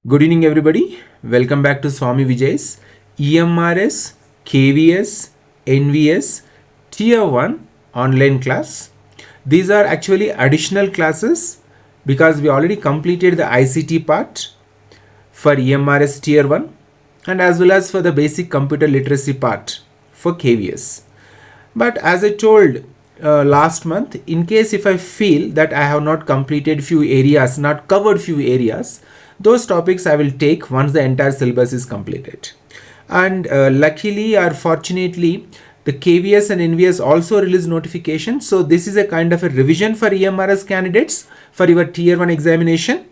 Good evening, everybody. Welcome back to Swamy Vijay's EMRS, KVS, NVS, Tier 1 online class. These are actually additional classes because we already completed the ICT part for EMRS Tier 1 and as well as for the basic computer literacy part for KVS. But as I told last month, in case if I feel that I have not completed few areas, not covered few areas, those topics I will take once the entire syllabus is completed. And luckily or fortunately, the KVS and NVS also release notification. So this is a kind of a revision for EMRS candidates for your Tier 1 examination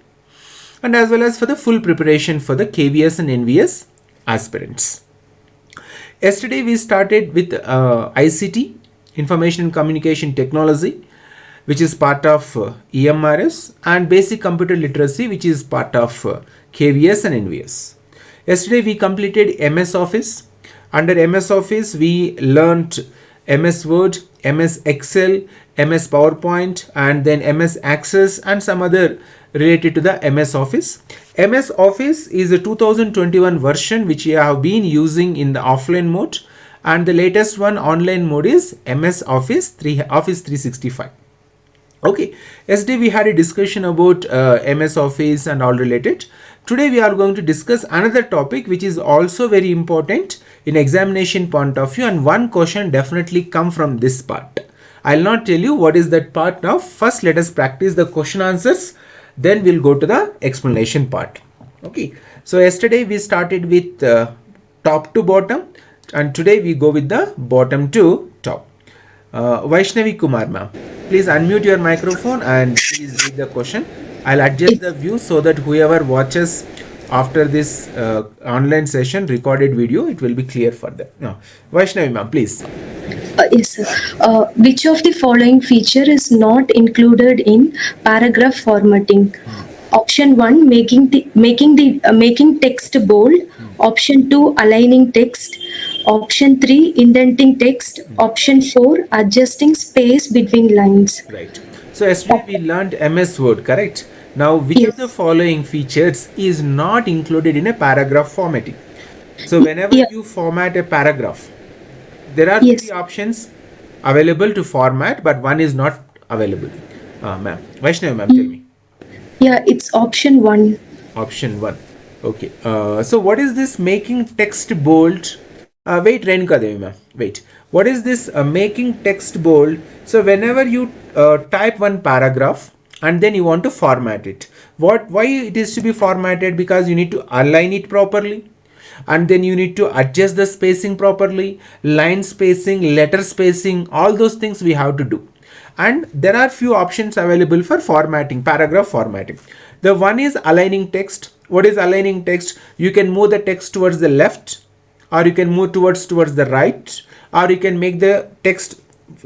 and as well as for the full preparation for the KVS and NVS aspirants. Yesterday we started with ICT, Information and Communication Technology, which is part of EMRS, and Basic Computer Literacy, which is part of KVS and NVS. Yesterday we completed MS Office. Under MS Office we learnt MS Word, MS Excel, MS PowerPoint, and then MS Access and some other related to the MS Office. MS Office is a 2021 version which we have been using in the offline mode, and the latest one online mode is MS Office 365. Okay, yesterday we had a discussion about MS Office and all related. Today we are going to discuss another topic which is also very important in examination point of view, and one question definitely come from this part. I'll not tell you what is that part now. First let us practice the question answers, then we'll go to the explanation part. Okay, so yesterday we started with top to bottom, and today we go with the bottom to top. Vaishnavi Kumar ma'am, please unmute your microphone and please read the question. I'll adjust the view so that whoever watches after this online session recorded video, it will be clear for them. No. Vaishnavi ma'am, please. Yes, sir. Which of the following feature is not included in paragraph formatting? Option 1, making text bold. Option 2, aligning text. Option 3, indenting text. Option 4, adjusting space between lines. Right. So yesterday we learned MS Word, correct? Now, which of the following features is not included in a paragraph formatting? So whenever you format a paragraph, there are three options available to format, but one is not available. Ma'am, Vaishnavi ma'am, tell me. Yeah, it's option 1. Option 1. Okay. So what is this making text bold? Wait, Renuka Devi ma'am. Wait. What is this making text bold? So whenever you type one paragraph and then you want to format it, why it is to be formatted? Because you need to align it properly, and then you need to adjust the spacing properly, line spacing, letter spacing, all those things we have to do. And there are few options available for formatting, paragraph formatting. The one is aligning text. What is aligning text? You can move the text towards the left, or you can move towards the right, or you can make the text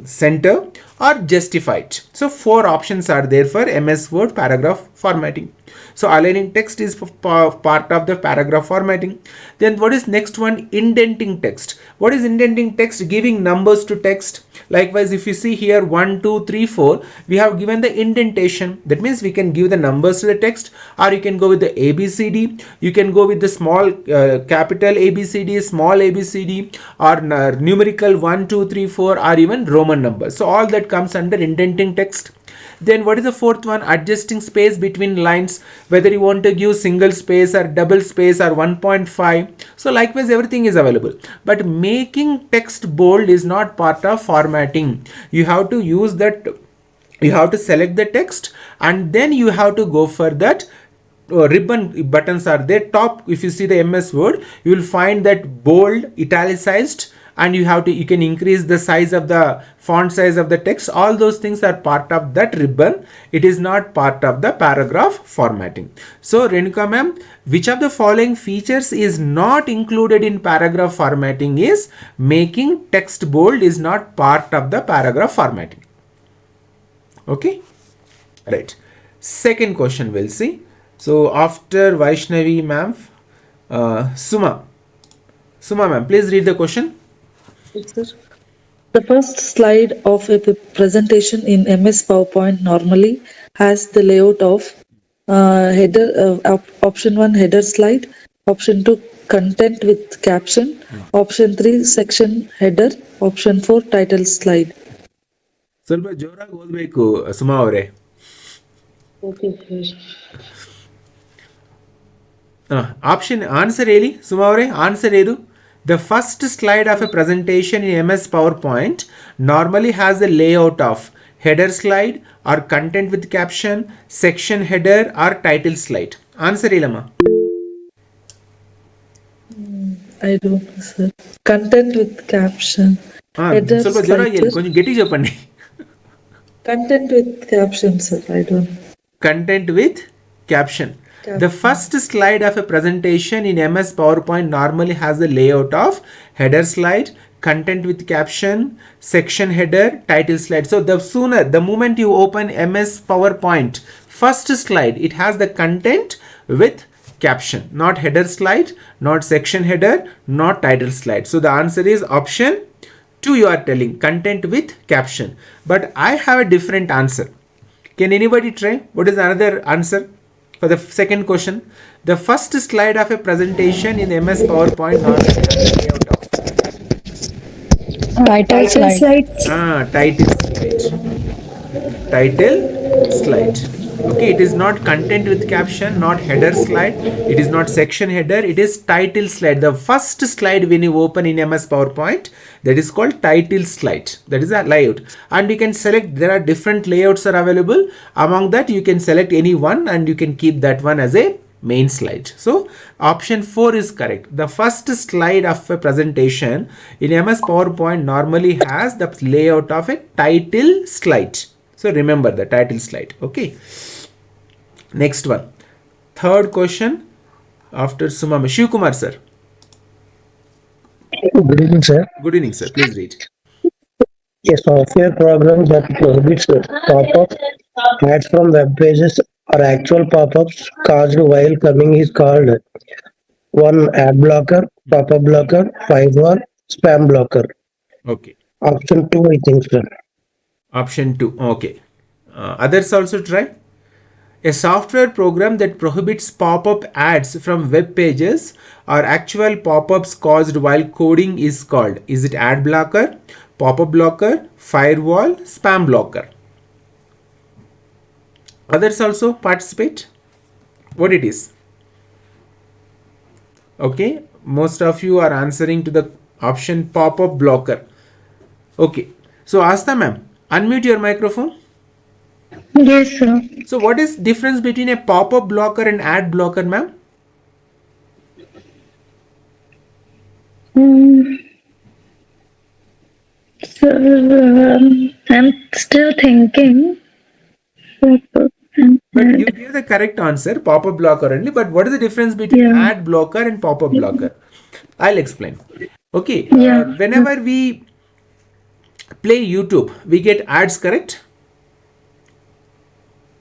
center or justify it. So 4 options are there for MS Word paragraph formatting. So aligning text is part of the paragraph formatting. Then what is next one? Indenting text. What is indenting text? Giving numbers to text. Likewise, if you see here 1, 2, 3, 4, we have given the indentation. That means we can give the numbers to the text, or you can go with the ABCD. You can go with the small capital ABCD, small ABCD, or numerical 1, 2, 3, 4, or even Roman numbers. So all that comes under indenting text. Then what is the fourth one? Adjusting space between lines, whether you want to give single space or double space or 1.5. So likewise everything is available, but making text bold is not part of formatting. You have to use that, you have to select the text, and then you have to go for that ribbon buttons are there top. If you see the MS Word, you will find that bold, italicized, and you can increase the size of the font size of the text. All those things are part of that ribbon. It is not part of the paragraph formatting. So Renuka ma'am, which of the following features is not included in paragraph formatting? Is making text bold is not part of the paragraph formatting. Okay, right. Second question we'll see. So after Vaishnavi ma'am, Suma ma'am, please read the question. Yes, sir. The first slide of a presentation in MS PowerPoint normally has the layout of Option 1 header slide, option 2 content with caption, option 3 section header, option 4 title slide. ಸ್ವಲ್ಪ ಜೋರಾಗಿ ಓದಬೇಕು ಸುಮಾ ಅವರೇ. Okay, sir. Option answer ಹೇಳಿ ಸುಮಾ ಅವರೇ, answer ಏನು? The first slide of a presentation in MS PowerPoint normally has the layout of header slide or content with caption, section header or title slide. Answer ಹೇಳಮ್ಮ. I don't know, sir. Content with caption. Header ಸ್ವಲ್ಪ slide, ಜೋರಾಗಿ ಹೇಳಿ, sir. కొంచెం గట్టిగా చెప్పండి. Content with caption, sir. I don't know. Content with caption. The first slide of a presentation in MS PowerPoint normally has the layout of header slide, content with caption, section header, title slide. So the moment you open MS PowerPoint, first slide, it has the content with caption, not header slide, not section header, not title slide. So the answer is option 2 you are telling, content with caption. But I have a different answer. Can anybody try? What is another answer for the second question? The first slide of a presentation in MS PowerPoint normally has the layout of Title slide. title slide. Title slide. Okay, it is not content with caption, not header slide, it is not section header, it is title slide. The first slide when you open in MS PowerPoint, that is called title slide. That is a layout, and you can select, there are different layouts are available. Among that you can select any one and you can keep that one as a main slide. So option 4 is correct. The first slide of a presentation in MS PowerPoint normally has the layout of a title slide. So remember the title slide. Okay, next one, third question after Sumama. Shiv Kumar sir. Good evening, sir. Good evening sir, please read. A software program that prohibits pop-up ads from web pages or actual pop-ups caused while coming is called 1 ad blocker, pop-up blocker, firewall, spam blocker. Okay, Option 2, I think, sir. option 2. Okay, others also try. A software program that prohibits pop-up ads from web pages or actual pop-ups caused while coding is called, is it ad blocker, pop-up blocker, firewall, spam blocker? Others also participate. What it is? Okay, most of you are answering to the option pop-up blocker. Okay, so Asta ma'am, unmute your microphone. Yes, sir. So what is difference between a pop-up blocker and ad blocker, ma'am? Sir, I'm still thinking. But you give the correct answer, pop-up blocker only. But what is the difference between Yeah. ad blocker and pop-up blocker? I'll explain. Okay. Yeah. Whenever we play YouTube, we get ads, correct?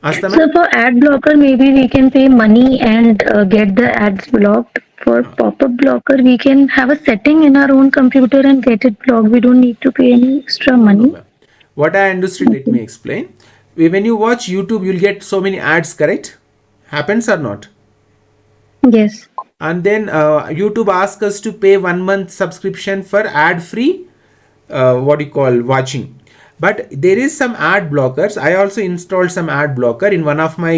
Asta ma'am? So for ad blocker, maybe we can pay money and get the ads blocked. For pop-up blocker, we can have a setting in our own computer and get it blocked. We don't need to pay any extra money. No, ma'am. What I understood, let me explain. When you watch YouTube, you'll get so many ads, correct? Happens or not? Yes. And then YouTube asks us to pay 1 month subscription for ad free watching. But there is some ad blockers. I also installed some ad blocker in one of my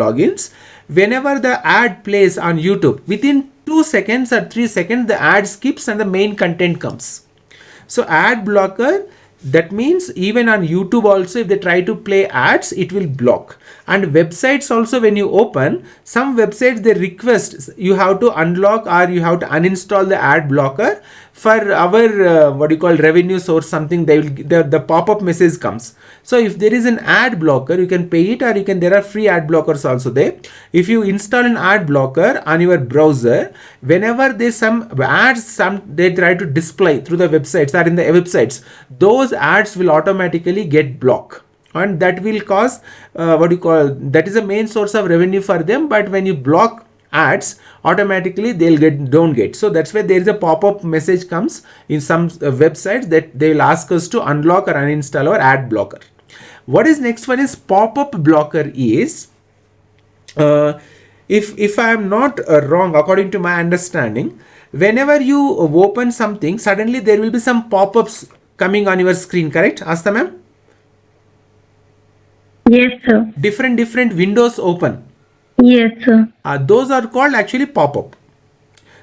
logins. Whenever the ad plays on YouTube, within 2 seconds or 3 seconds the ad skips and the main content comes. So ad blocker, that means even on YouTube also, if they try to play ads, it will block. And websites also, when you open some websites, they request you have to unlock or you have to uninstall the ad blocker for our revenue source, something. They will, the pop-up message comes. So if there is an ad blocker, you can pay it, or you can, there are free ad blockers also there. If you install an ad blocker on your browser, whenever there's some ads, they try to display through the websites or in the websites, those ads will automatically get blocked, and that will cause that is the main source of revenue for them. But when you block ads, automatically they'll don't get. So that's why there is a pop-up message comes in some websites that they will ask us to unlock or uninstall our ad blocker. What is next one is pop-up blocker is uh, if I am not wrong, according to my understanding, whenever you open something, suddenly there will be some pop-ups coming on your screen, correct, Asta ma'am? Yes, sir. Different windows open. Yes, sir. Those are called actually pop-up.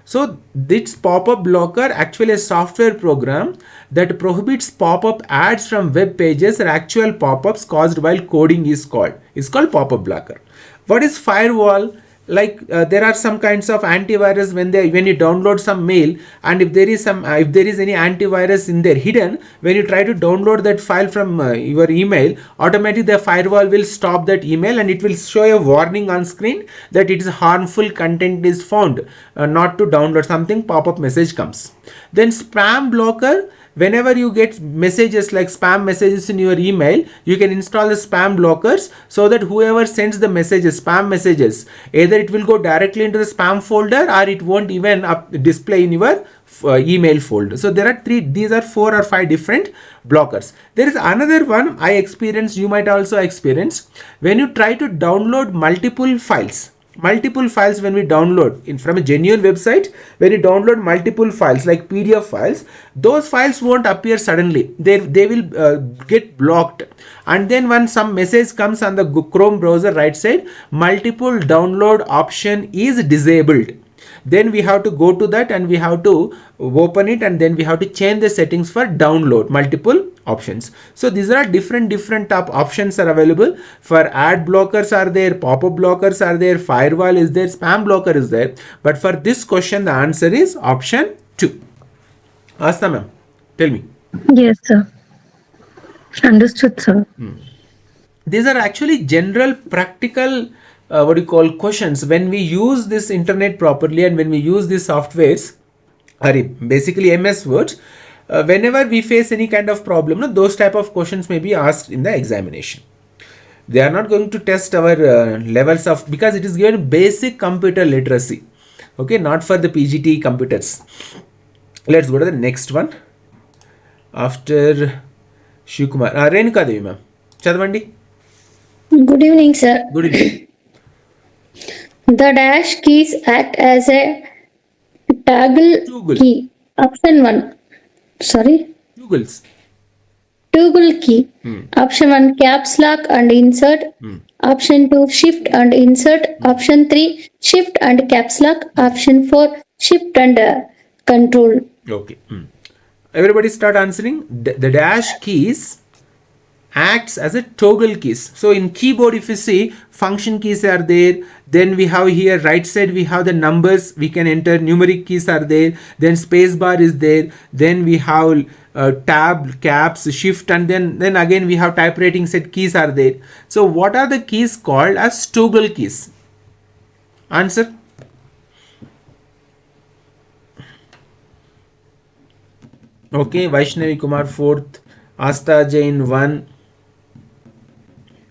So this pop-up blocker actually a software program that prohibits pop-up ads from web pages or actual pop-ups caused while coding is called. It's called pop-up blocker. What is firewall? Like there are some kinds of antivirus when you download some mail, and if there is any antivirus in there hidden, when you try to download that file from your email, automatically the firewall will stop that email and it will show a warning on screen that it is harmful content is found, not to download something, pop-up message comes. Then spam blocker, whenever you get messages like spam messages in your email, you can install the spam blockers so that whoever sends the messages, spam messages, either it will go directly into the spam folder or it won't even display in your email folder. So there are these are 4 or 5 different blockers. There is another one I experienced, you might also experience, when you try to download multiple files when we download from a genuine website. When you download multiple files like PDF files, those files won't appear suddenly, they will get blocked, and then when some message comes on the Chrome browser right side, multiple download option is disabled. Then we have to go to that and we have to open it, and then we have to change the settings for download multiple options. So these are different top options are available. For ad blockers are there, pop-up blockers are there, firewall is there, spam blocker is there. But for this question the answer is option 2. Asta ma'am, tell me. Yes, sir. Understood, sir. These are actually general practical questions when we use this internet properly and when we use these softwares, basically MS Word. Whenever we face any kind of problem, those type of questions may be asked in the examination. They are not going to test our levels of, because it is given basic computer literacy, okay, not for the PGT computers. Let's go to the next one. After Shivkumar, Renuka Devi ma'am, chadavandi. Good evening, sir. Good evening. The dash keys act as a toggle key. Option 1. Sorry? Toggle key. Option 1, caps lock and insert. Option 2, shift and insert. Option 3, shift and caps lock. Option 4, shift and control. Okay. Everybody start answering. The dash keys acts as a toggle keys. So in keyboard, if you see, function keys are there, then we have here right side we have the numbers we can enter, numeric keys are there, then space bar is there, then we have tab, caps, shift, and then again we have typewriting set keys are there. So what are the keys called as toggle keys? Answer. Okay, Vaishnavi Kumar 4th, Asta Jain 1.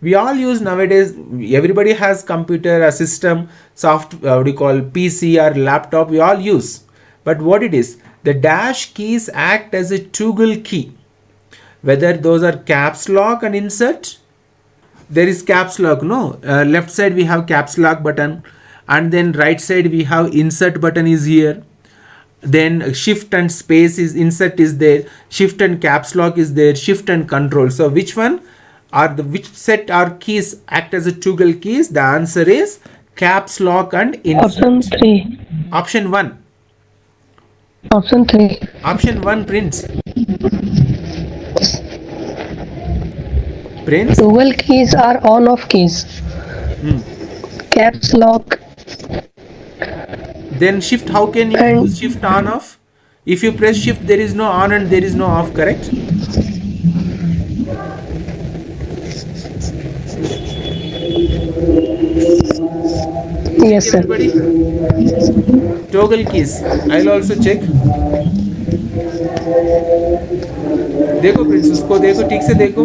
We all use nowadays, everybody has computer, a system, PC or laptop, we all use. But what it is, the dash keys act as a toggle key. Whether those are caps lock and insert, there is caps lock, no? Left side we have caps lock button, and then right side we have insert button is here. Then shift and space is, insert is there, shift and caps lock is there, shift and control. So which set are keys act as a toggle keys? The answer is caps lock and insert. Option 3. Option 1. Option 3. Option 1, Prince. Prince. Toggle keys are on-off keys. Caps lock. Then shift, how can you use shift on off? If you press shift, there is no on and there is no off, correct? Yes, sir. Everybody? Toggle keys. I'll also check. देखो Prince, उसको देखो, ठीक से देखो.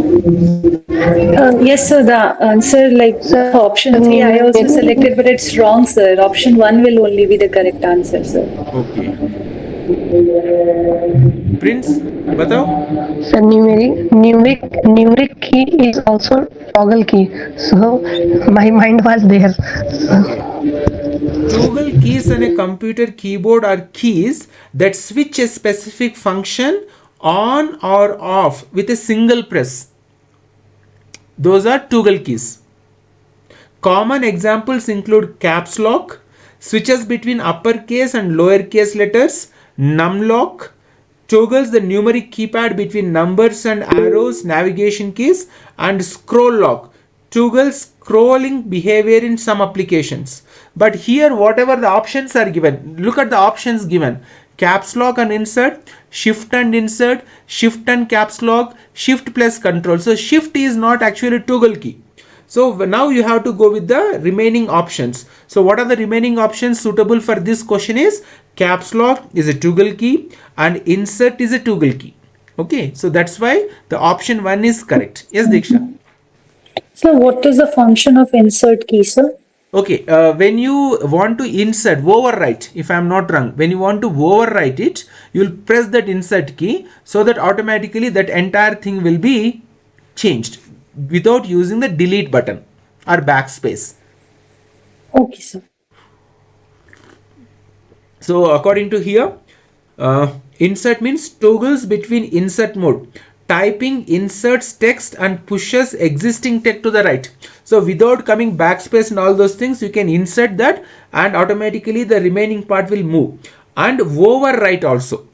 Yes, sir. The answer, like option 3, I also selected, but it's wrong, sir. Option 1 will only be the correct answer, sir. Okay. Prince, batao. Sir, numeric key is also toggle key. So my mind was there. Okay. Toggle keys on a computer keyboard are keys that switch a specific function on or off with a single press. Those are toggle keys. Common examples include caps lock, switches between uppercase and lowercase letters, numlock, toggles the numeric keypad between numbers and arrows, navigation keys, and scroll lock, toggles scrolling behavior in some applications. But here whatever the options are given, look at the options given: caps lock and insert, shift and insert, shift and caps lock, shift plus control. So shift is not actually toggle key. So now you have to go with the remaining options. So what are the remaining options suitable for this question is caps lock is a toggle key and insert is a toggle key. Okay, so that's why the option 1 is correct. Yes, Diksha. So what is the function of insert key, sir? Okay, when you want to insert, overwrite, if I am not wrong, when you want to overwrite it, you will press that insert key so that automatically that entire thing will be changed without using the delete button or backspace. Okay, sir. So according to here, insert means toggles between insert mode. Typing inserts text and pushes existing text to the right. So without coming backspace and all those things, you can insert that and automatically the remaining part will move. And overwrite also.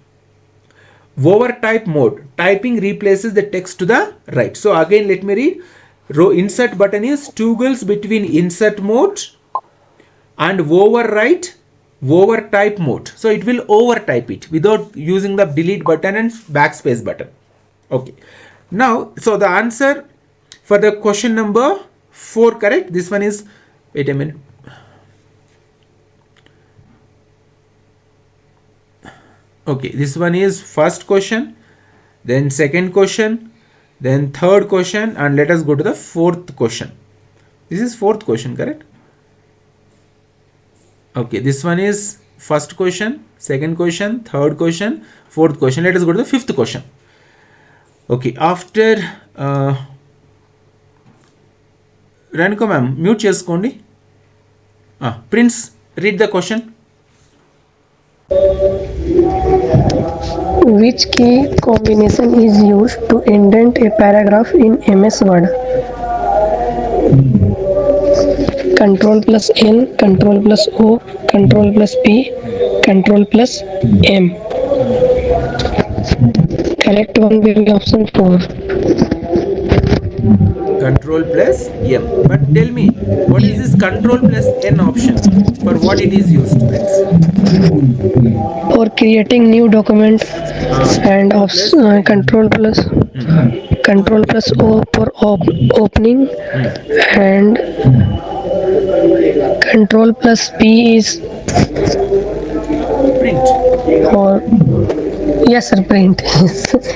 Overtype mode. Typing replaces the text to the right. So again let me read. Insert button is toggles between insert mode and overtype mode. So it will overtype it without using the delete button and backspace button. Okay, now so the answer for the question number 4 correct. This one is, wait a minute, okay, this one is first question, then second question, then third question, and let us go to the fourth question. This is fourth question, correct? Okay, this one is first question, second question, third question, fourth question. Let us go to the fifth question. Okay, after Raniko ma'am, mute cheskondi. Prince, read the question. Which key combination is used to indent a paragraph in MS Word? Control plus L, Control plus O, Control plus P, Control plus M. Correct one will be option 4. Control plus M. But tell me, what is this control plus N option? For what it is used, Prince? For creating new document and control plus O for opening and control plus P is Print. for yes sir, print.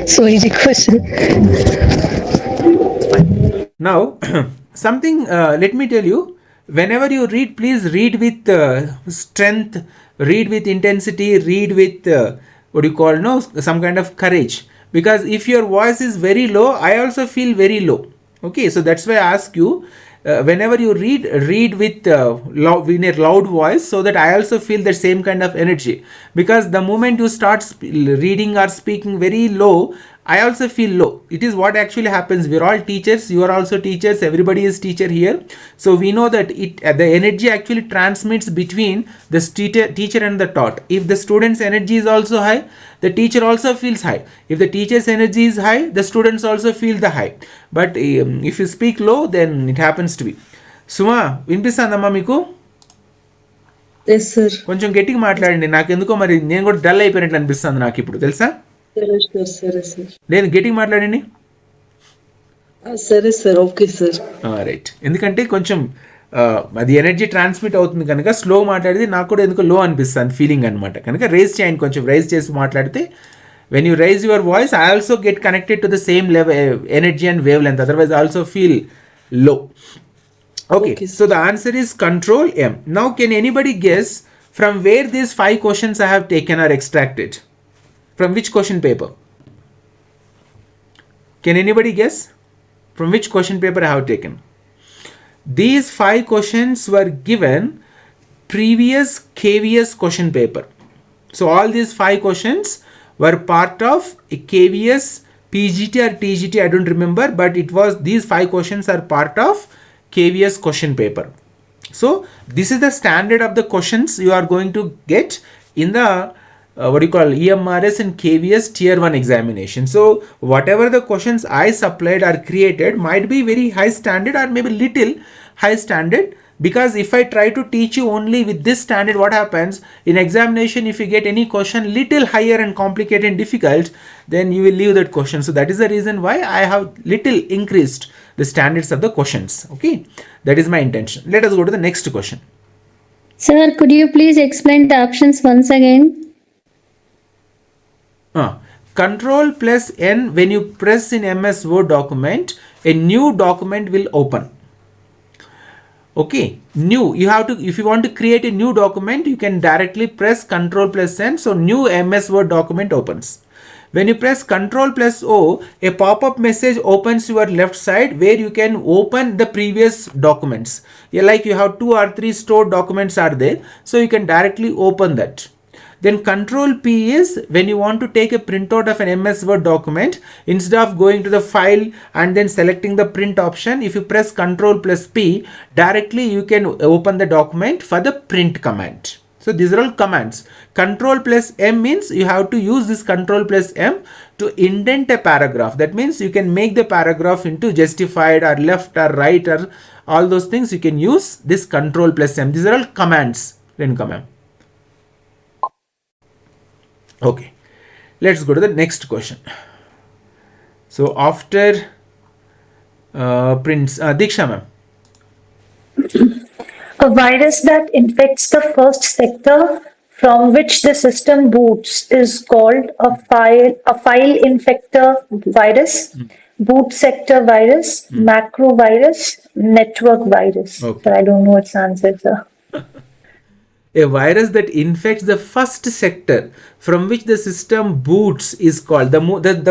So easy question. Now something, let me tell you, whenever you read, please read with strength, read with intensity, read with what do you call, no, some kind of courage, because if your voice is very low, I also feel very low. Okay, so that's why I ask you, whenever you read with in a loud voice, so that I also feel the same kind of energy, because the moment you start reading or speaking very low, I also feel low. It is what actually happens. We're all teachers, you are also teachers, everybody is teacher here. So we know that the energy actually transmits between the teacher and the taught. If the student's energy is also high, the teacher also feels high. If the teacher's energy is high, the students also feel the high. But if you speak low, then it happens to be. Suma, వినిపిస్తుందమ్మా మీకు? Yes, sir. కొంచెం గట్టిగా మాట్లాడండి. నాకు ఎందుకో మరి నేను కూడా dull అయిపోయినట్లు అనిపిస్తుంది నాకు ఇప్పుడు, తెలుసా? సరే సార్. లేదు, గట్టిగా మాట్లాడండి. సరే సార్, ఓకే సార్. రైట్, ఎందుకంటే కొంచెం అది ఎనర్జీ ట్రాన్స్మిట్ అవుతుంది కనుక స్లో మాట్లాడితే నాకు కూడా ఎందుకో లో అనిపిస్తుంది ఫీలింగ్ అనమాట. కనుక రైజ్ చేయండి, కొంచెం రైజ్ చేసి మాట్లాడితే, when you raise your voice, I also get connected to the same level energy and wavelength, otherwise I also feel low. Okay, so the answer is control M. Now can anybody guess from where these 5 questions I have taken or extracted? From which question paper? Can anybody guess? From which question paper I have taken? These 5 questions were given previous KVS question paper. So all these 5 questions were part of a KVS PGT or TGT, I don't remember, but it was, these 5 questions are part of KVS question paper. So this is the standard of the questions you are going to get in the EMRS and KVS tier 1 examination. So whatever the questions I supplied or created might be very high standard or maybe little high standard, because if I try to teach you only with this standard, what happens in examination, if you get any question little higher and complicated and difficult, then you will leave that question. So that is the reason why I have little increased the standards of the questions. Okay, that is my intention. Let us go to the next question. Sir, could you please explain the options once again? Control plus N, when you press in MS Word document, a new document will open. Okay, new, you have to, if you want to create a new document, you can directly press Control plus N, so new MS Word document opens. When you press Control plus O, a pop-up message opens your left side where you can open the previous documents. Yeah, like you have 2 or 3 stored documents are there, so you can directly open that. Then Control P is when you want to take a printout of an MS Word document, instead of going to the file and then selecting the print option, if you press Control plus P, directly you can open the document for the print command. So these are all commands. Control plus M means you have to use this Control plus M to indent a paragraph. That means you can make the paragraph into justified or left or right or all those things. You can use this Control plus M. These are all commands. Okay, let's go to the next question. So after prints, Diksha ma'am. A virus that infects the first sector from which the system boots is called a file infector virus, boot sector virus, macro virus, network virus. Okay. So I don't know its answer, sir. A virus that infects the first sector from which the system boots is called, the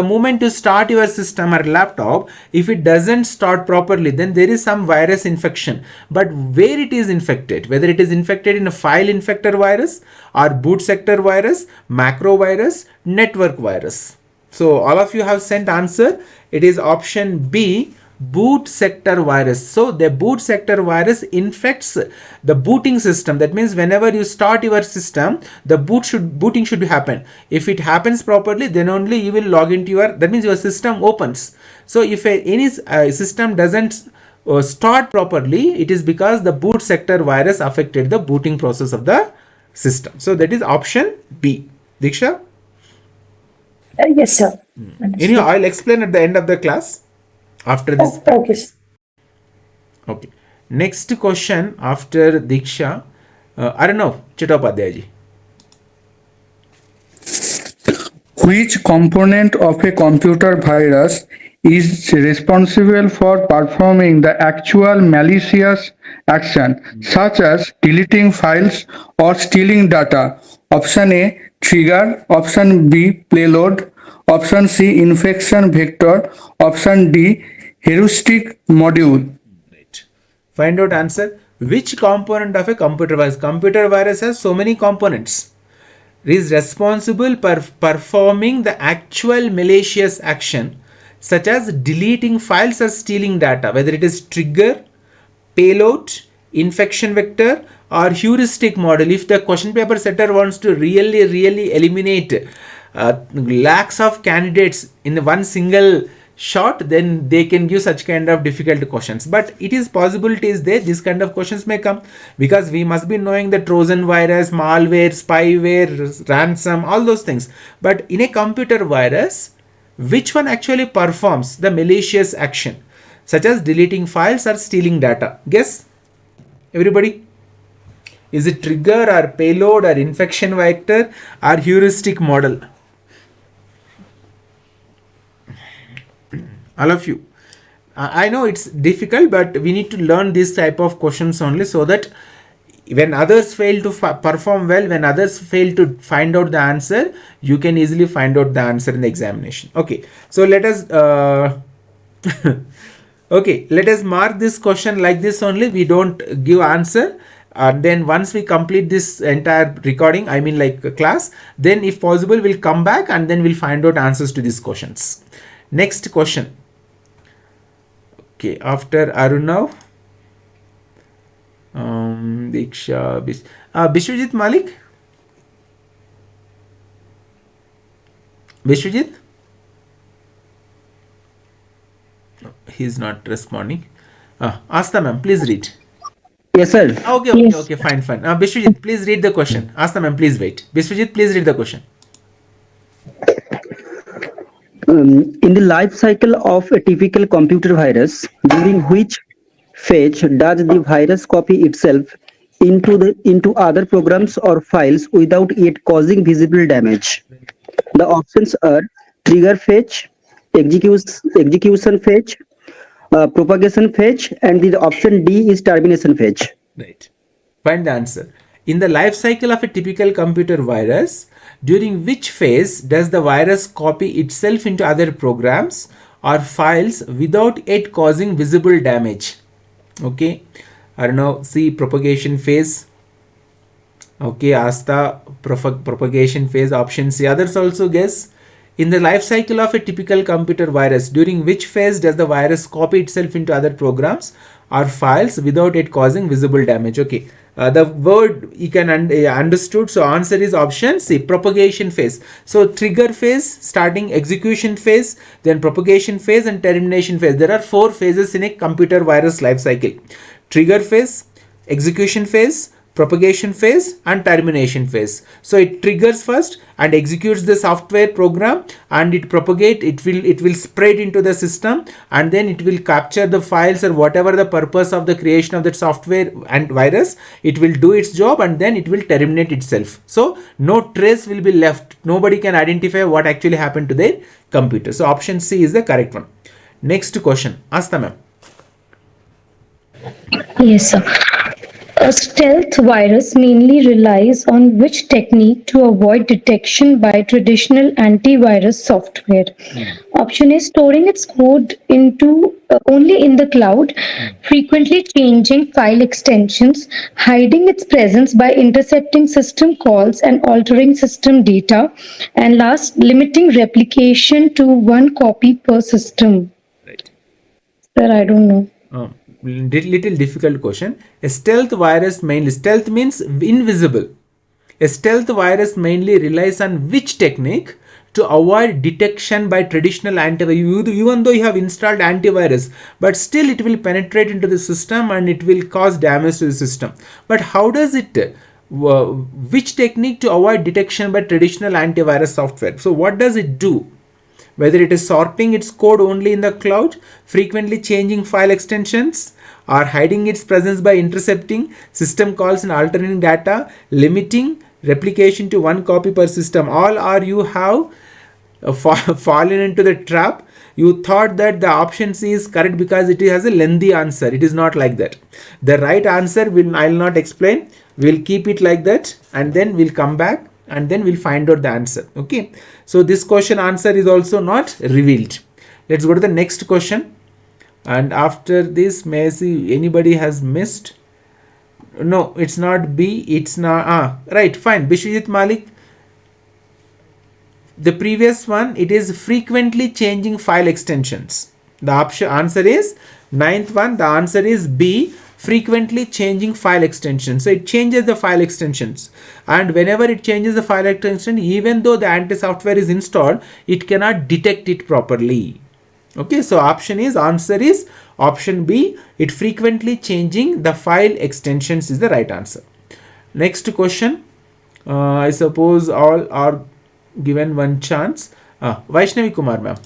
moment you start your system or laptop, if it doesn't start properly, then there is some virus infection. But where it is infected, whether it is infected in a file infector virus or boot sector virus, macro virus, network virus. So all of you have sent answer. It is option B, boot sector virus. So the boot sector virus infects the booting system. That means whenever you start your system, the booting should happen. If it happens properly, then only you will log into your, that means your system opens. So if any system doesn't start properly, it is because the boot sector virus affected the booting process of the system. So that is option B. Diksha? Yes, sir. Anyhow, I'll explain at the end of the class. After this. Okay. Okay. Next question after Diksha. I don't know, Chattopadhyay ji. Which component of a computer virus is responsible for performing the actual malicious action, such as deleting files or stealing data? Option A, trigger. Option B, payload. Option C, infection vector. Option D, heuristic module. Right. Find out answer. Which component of a computer virus? Computer virus has so many components. It is responsible for performing the actual malicious action, such as deleting files or stealing data, whether it is trigger, payload, infection vector, or heuristic model. If the question paper setter wants to really eliminate lakhs of candidates in one single shot, then they can give such kind of difficult questions. But it is possibility is there, this kind of questions may come, because we must be knowing the Trojan virus, malware, spyware, ransom, all those things. But in a computer virus, which one actually performs the malicious action, such as deleting files or stealing data? Guess, everybody. Is it trigger or payload or infection vector or heuristic model? All of you. I know it's difficult, but we need to learn this type of questions only, so that when others fail to perform well, when others fail to find out the answer, you can easily find out the answer in the examination. Okay, so let us okay, let us mark this question like this only. We don't give answer. Then once we complete this entire recording, I mean like class, then if possible we'll come back and then we'll find out answers to these questions. Next question. Okay, after Arunav, Diksha, Bishwajit Malik. Bishwajit? No, he is not responding. Asta ma'am, please read. Yes, sir. Okay, fine. Bishwajit, please read the question. Asta ma'am, please wait. Bishwajit, please read the question. In the life cycle of a typical computer virus, during which phase does the virus copy itself into other programs or files without yet causing visible damage? The options are trigger phase, execution phase, propagation phase, and the option D is termination phase. Right. Find the answer. In the life cycle of a typical computer virus, during which phase does the virus copy itself into other programs or files without it causing visible damage? Okay, I don't know. See, propagation phase. Okay, Asta, propagation phase. Option C. Others also guess. In the life cycle of a typical computer virus, during which phase does the virus copy itself into other programs or files without it causing visible damage? Okay, the word you can understood. So answer is option C, propagation phase. So trigger phase, starting execution phase, then propagation phase and termination phase. There are 4 phases in a computer virus life cycle: trigger phase, execution phase, propagation phase and termination phase. So it triggers first and executes the software program, and it propagate, it will spread into the system, and then it will capture the files or whatever the purpose of the creation of that software and virus. It will do its job and then it will terminate itself. So no trace will be left. Nobody can identify what actually happened to their computer. So option C is the correct one. Next question. Asta ma'am. Yes, sir. A stealth virus mainly relies on which technique to avoid detection by traditional antivirus software? Option A, storing its code into only in the cloud, frequently changing file extensions, hiding its presence by intercepting system calls and altering system data, and last, limiting replication to 1 copy per system. Right. Sir, I don't know. Little difficult question. A stealth virus mainly, stealth means invisible. A stealth virus mainly relies on which technique to avoid detection by traditional antivirus? Even though you have installed antivirus, but still it will penetrate into the system and it will cause damage to the system. But how does it, which technique to avoid detection by traditional antivirus software? So what does it do? Whether it is sorting its code only in the cloud, frequently changing file extensions, or hiding its presence by intercepting system calls and altering data, limiting replication to 1 copy per system. All are you have fallen into the trap. You thought that the option C is correct because it has a lengthy answer. It is not like that. The right answer I'll not explain. We'll keep it like that and then we'll come back and then we'll find out the answer. Okay, so this question answer is also not revealed. Let's go to the next question, and after this, may I see anybody has missed? No, it's not B, it's not right, fine. Bishwajit Malik, the previous one, it is frequently changing file extensions. The option answer is 9th one. The answer is B, frequently changing file extensions. So it changes the file extensions, and whenever it changes the file extension, even though the anti software is installed, it cannot detect it properly. Okay, so answer is option B, it frequently changing the file extensions is the right answer. Next question, I suppose all are given one chance. Vaishnavi Kumar ma'am.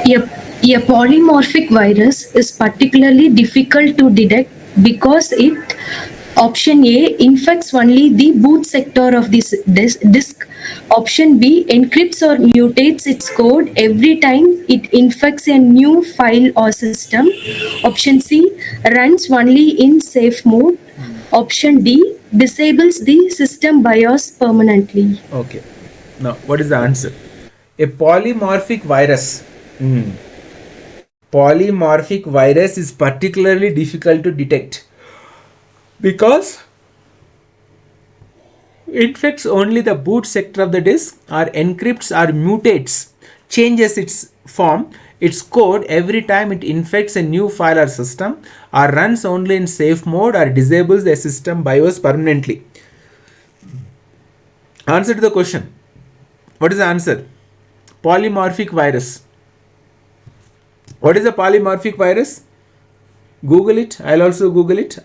Yes. A polymorphic virus is particularly difficult to detect because it Option A infects only the boot sector of this disk. Option B encrypts or mutates its code every time it infects a new file or system. Option C runs only in safe mode. Option D disables the system BIOS permanently. Okay. Now, what is the answer? A polymorphic virus. Polymorphic virus is particularly difficult to detect because infects only the boot sector of the disk, or encrypts or mutates, changes its form, its code every time it infects a new file or system, or runs only in safe mode, or disables the system BIOS permanently. Answer to the question. What is the answer? Polymorphic virus. What is a polymorphic virus? Google it. I'll also Google it.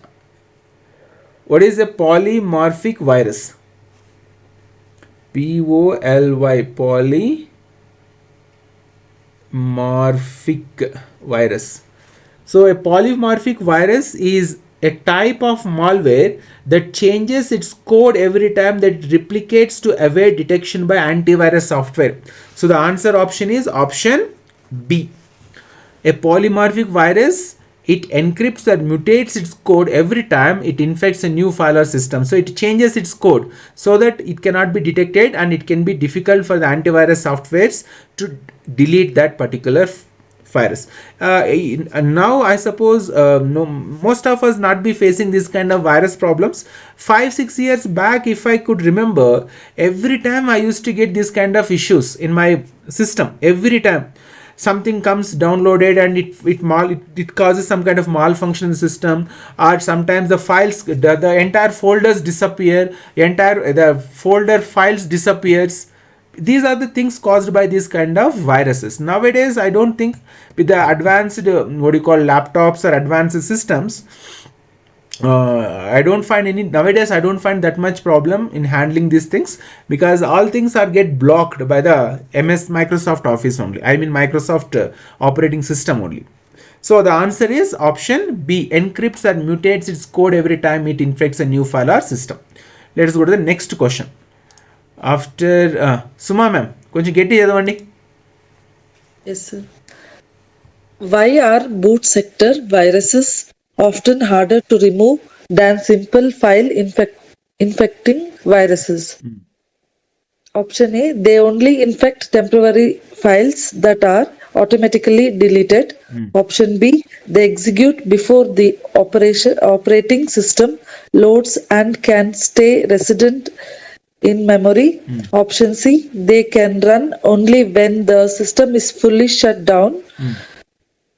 What is a polymorphic virus? P-O-L-Y, polymorphic virus. So a polymorphic virus is a type of malware that changes its code every time that it replicates to evade detection by antivirus software. So the answer option is option B. A polymorphic virus, it encrypts or mutates its code every time it infects a new file or system. So it changes its code so that it cannot be detected, and it can be difficult for the antivirus softwares to delete that particular virus. Now I suppose most of us not be facing this kind of virus problems. 5-6 years back, if I could remember, every time I used to get this kind of issues in my system. Every time something comes downloaded and it causes some kind of malfunction in the system, or sometimes the files, the entire folders disappear, the folder files disappears. These are the things caused by these kind of viruses. Nowadays I don't think, with the advanced laptops or advanced systems, I don't find that much problem in handling these things, because all things are get blocked by the Microsoft Office only. I mean Microsoft operating system only. So the answer is option B, encrypts and mutates its code every time it infects a new file or system. Let us go to the next question. After Suma ma'am, konచెం గట్టి చదవండి. Yes, sir. Why are boot sector viruses often harder to remove than simple file infecting viruses? Option A, they only infect temporary files that are automatically deleted. Option B, they execute before the operating system loads and can stay resident in memory. Option C, they can run only when the system is fully shut down.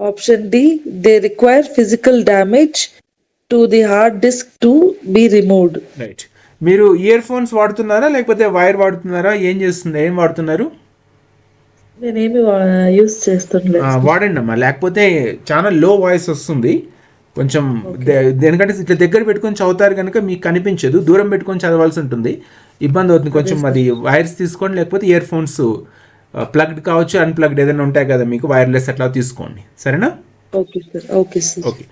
Option D, they require physical damage to the hard disk to be removed. Right. మీరు ear phones వాడుతున్నారా లేకపోతే wire వాడుతున్నారా? ఏం వాడుతున్నారు? నేనేమి use చేస్తుండలేదు. వాడండి అమ్మా, లేకపోతే చాలా లో వాయిస్ వస్తుంది. కొంచెం దేనికంటే ఇట్లా దగ్గర పెట్టుకొని చదువుతారు కనుక మీకు కనిపించదు, దూరం పెట్టుకొని చదవాల్సి ఉంటుంది, ఇబ్బంది అవుతుంది. కొంచెం అది వైర్స్ తీసుకోండి, లేకపోతే ఇయర్ ఫోన్స్ ప్లగ్డ్ కావచ్చు, అన్ప్లగ్డ్ ఏదైనా ఉంటాయి కదా మీకు, వైర్లెస్ అట్లా తీసుకోండి, సరేనా? Okay sir. Okay sir. Okay.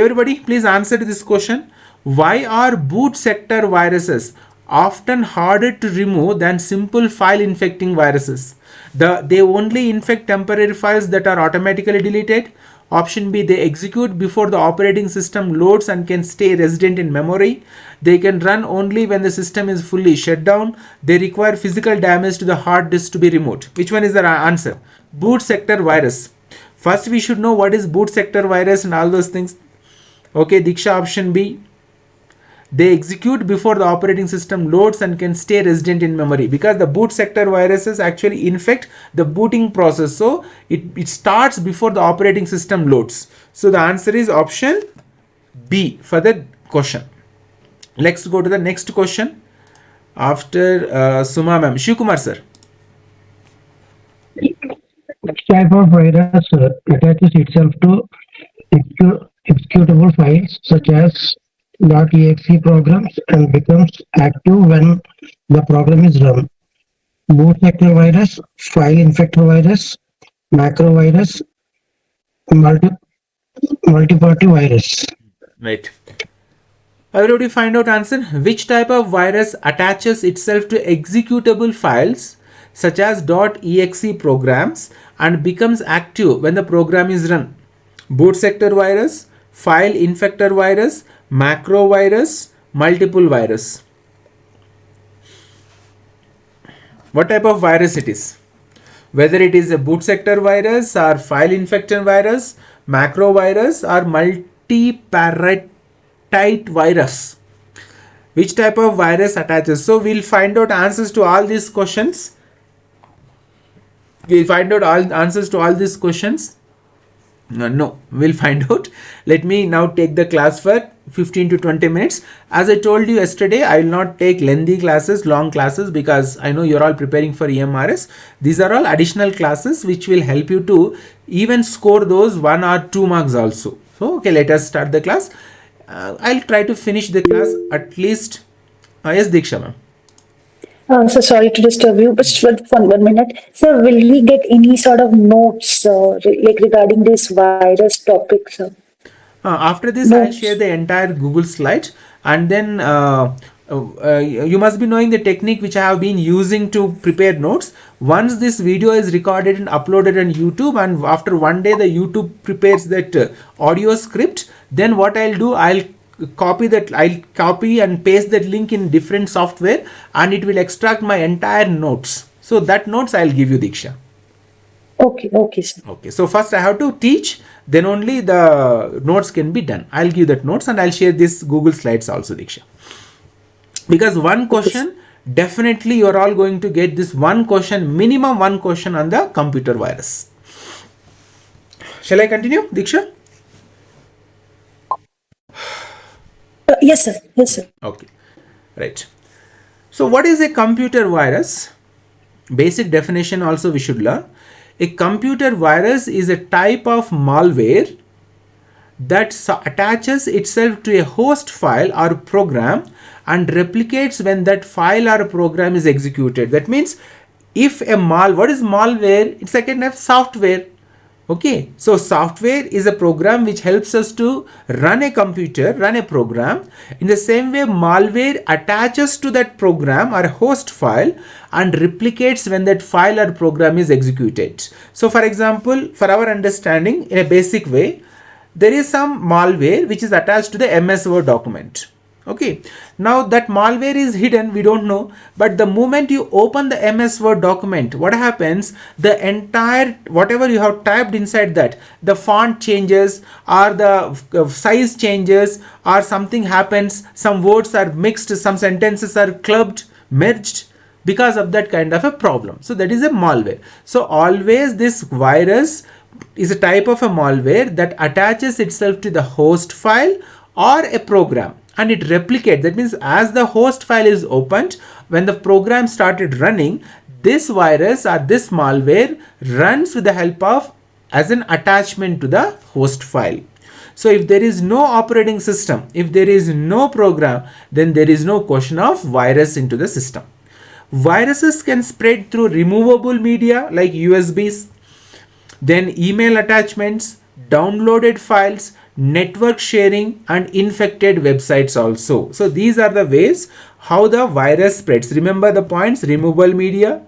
Everybody please answer to this question. Why are boot sector viruses often harder to remove than simple file infecting viruses? They only infect temporary files that are automatically deleted. Option B, they execute before the operating system loads and can stay resident in memory. They can run only when the system is fully shut down. They require physical damage to the hard disk to be removed. Which one is the answer? Boot sector virus. First we should know what is boot sector virus and all those things. Okay, Diksha, option B, they execute before the operating system loads and can stay resident in memory, because the boot sector viruses actually infect the booting process, so it starts before the operating system loads. So the answer is option B for the question. Let's go to the next question after Suma ma'am. Shivkumar sir. Which type of virus attaches itself to executable files such as .exe programs and becomes active when the program is run? Boot sector virus, file infector virus, macro virus, multi-party virus. Right. Everybody find out answer. Which type of virus attaches itself to executable files such as .exe programs and becomes active when the program is run? Boot sector virus, file infector virus, macro virus, multiple virus. What type of virus it is? Whether it is a boot sector virus or file infector virus, macro virus or multipartite virus. Which type of virus attaches? So we'll find out answers to all these questions. We'll find out all answers to all these questions. No, we'll find out. Let me now take the class for 15 to 20 minutes. As I told you yesterday, I will not take lengthy classes, long classes, because I know you're all preparing for EMRS. These are all additional classes which will help you to even score those 1 or 2 marks also. So, okay, let us start the class. I'll try to finish the class at least. Yes, Diksha ma'am. So sorry to disturb you, but just for 1 minute. Sir, will we get any sort of notes like regarding this virus topic, sir? After this, I'll share the entire Google slide, and then you must be knowing the technique which I have been using to prepare notes. Once this video is recorded and uploaded on YouTube, and after 1 day the YouTube prepares that audio script, then what I'll do, I'll copy and paste that link in different software, and it will extract my entire notes. So that notes I'll give you, Diksha. Okay, sir. Okay, so first I have to teach, then only the notes can be done. I'll give that notes and I'll share this Google slides also, Diksha. Because one question, definitely you're all going to get this one question, minimum one question on the computer virus. Shall I continue, Diksha? Yes, sir. Okay, right. So what is a computer virus? Basic definition also we should learn. A computer virus is a type of malware that attaches itself to a host file or program and replicates when that file or program is executed. That means if what is malware? It's a kind of software. Okay, so software is a program which helps us to run a computer, run a program. In the same way, malware attaches to that program or host file and replicates when that file or program is executed. So for example, for our understanding in a basic way, there is some malware which is attached to the MS Word document. Okay, now that malware is hidden, we don't know, but the moment you open the MS Word document, what happens? The entire, whatever you have typed inside that, the font changes or the size changes or something happens, some words are mixed, some sentences are clubbed, merged because of that kind of a problem. So that is a malware. So always this virus is a type of a malware that attaches itself to the host file or a program, and it replicates. That means as the host file is opened, when the program started running, this virus or this malware runs with the help of as an attachment to the host file. So if there is no operating system, if there is no program, then there is no question of virus into the system. Viruses can spread through removable media like USBs, then email attachments, downloaded files, network sharing, and infected websites also. So these are the ways how the virus spreads. Remember the points: removable media,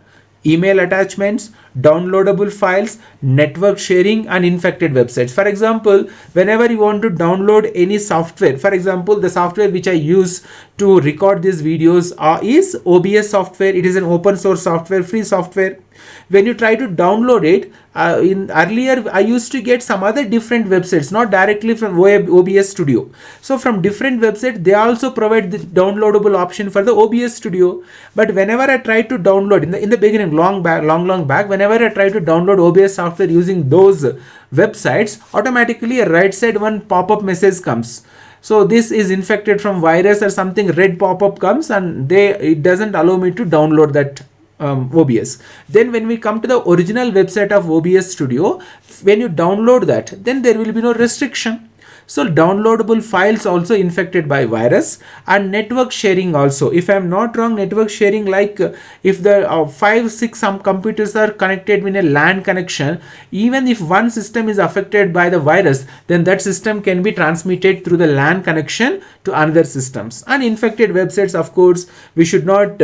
email attachments, downloadable files, network sharing, and infected websites. For example, whenever you want to download any software, for example, the software which I use to record these videos is OBS software. It is an open source software, free software. When you try to download it, earlier I used to get some other different websites, not directly from OBS Studio. So from different websites, they also provide the downloadable option for the OBS Studio. But whenever I tried to download in the beginning, long back, whenever I tried to download OBS software using those websites, automatically a right side one pop-up message comes. So this is infected from virus or something, red pop-up comes, and it doesn't allow me to download that OBS. Then when we come to the original website of OBS Studio, when you download that, then there will be no restriction. So downloadable files also infected by virus, and network sharing also. If I am not wrong, network sharing, like if the 5-6 some computers are connected in a LAN connection, even if one system is affected by the virus, then that system can be transmitted through the LAN connection to another systems. And infected websites, of course, we should not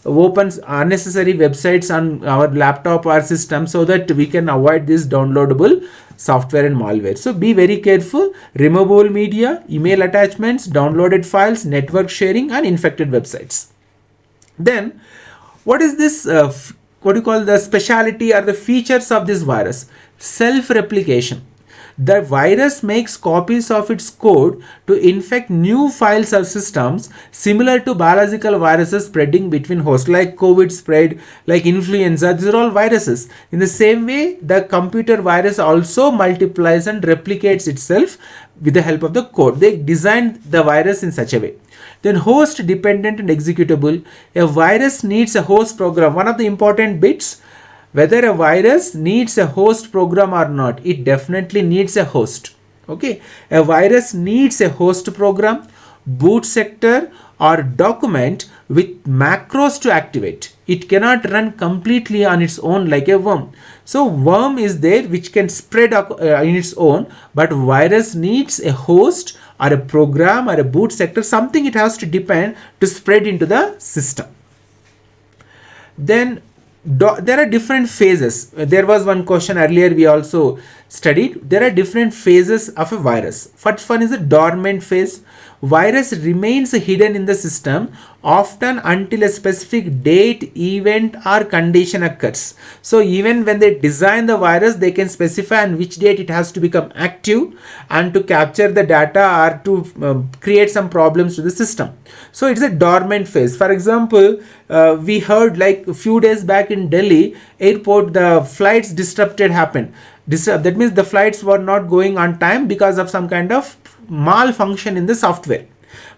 open unnecessary websites on our laptop or system, so that we can avoid this downloadable software and malware. So be very careful. Removable media, email attachments, downloaded files, network sharing, and infected websites. Then what is this what do you call the speciality or the features of this virus? Self-replication. The virus makes copies of its code to infect new files or systems, similar to biological viruses spreading between hosts, like COVID spread, like influenza. These are all viruses. In the same way, the computer virus also multiplies and replicates itself with the help of the code. They designed the virus in such a way. Then host dependent and executable. A virus needs a host program. One of the important bits, whether a virus needs a host program or not, it definitely needs a host. Okay, a virus needs a host program, boot sector, or document with macros to activate. It cannot run completely on its own like a worm. So worm is there which can spread in its own, but virus needs a host or a program or a boot sector, something it has to depend to spread into the system. Then there are different phases. There was one question earlier we also studied. There are different phases of a virus. First one is a dormant phase. Virus remains hidden in the system often until a specific date, event, or condition occurs. So even when they design the virus, they can specify on which date it has to become active and to capture the data or to create some problems to the system. So it's a dormant phase. For example, we heard like a few days back in Delhi airport, the flights disrupted happened. That means the flights were not going on time because of some kind of malfunction in the software.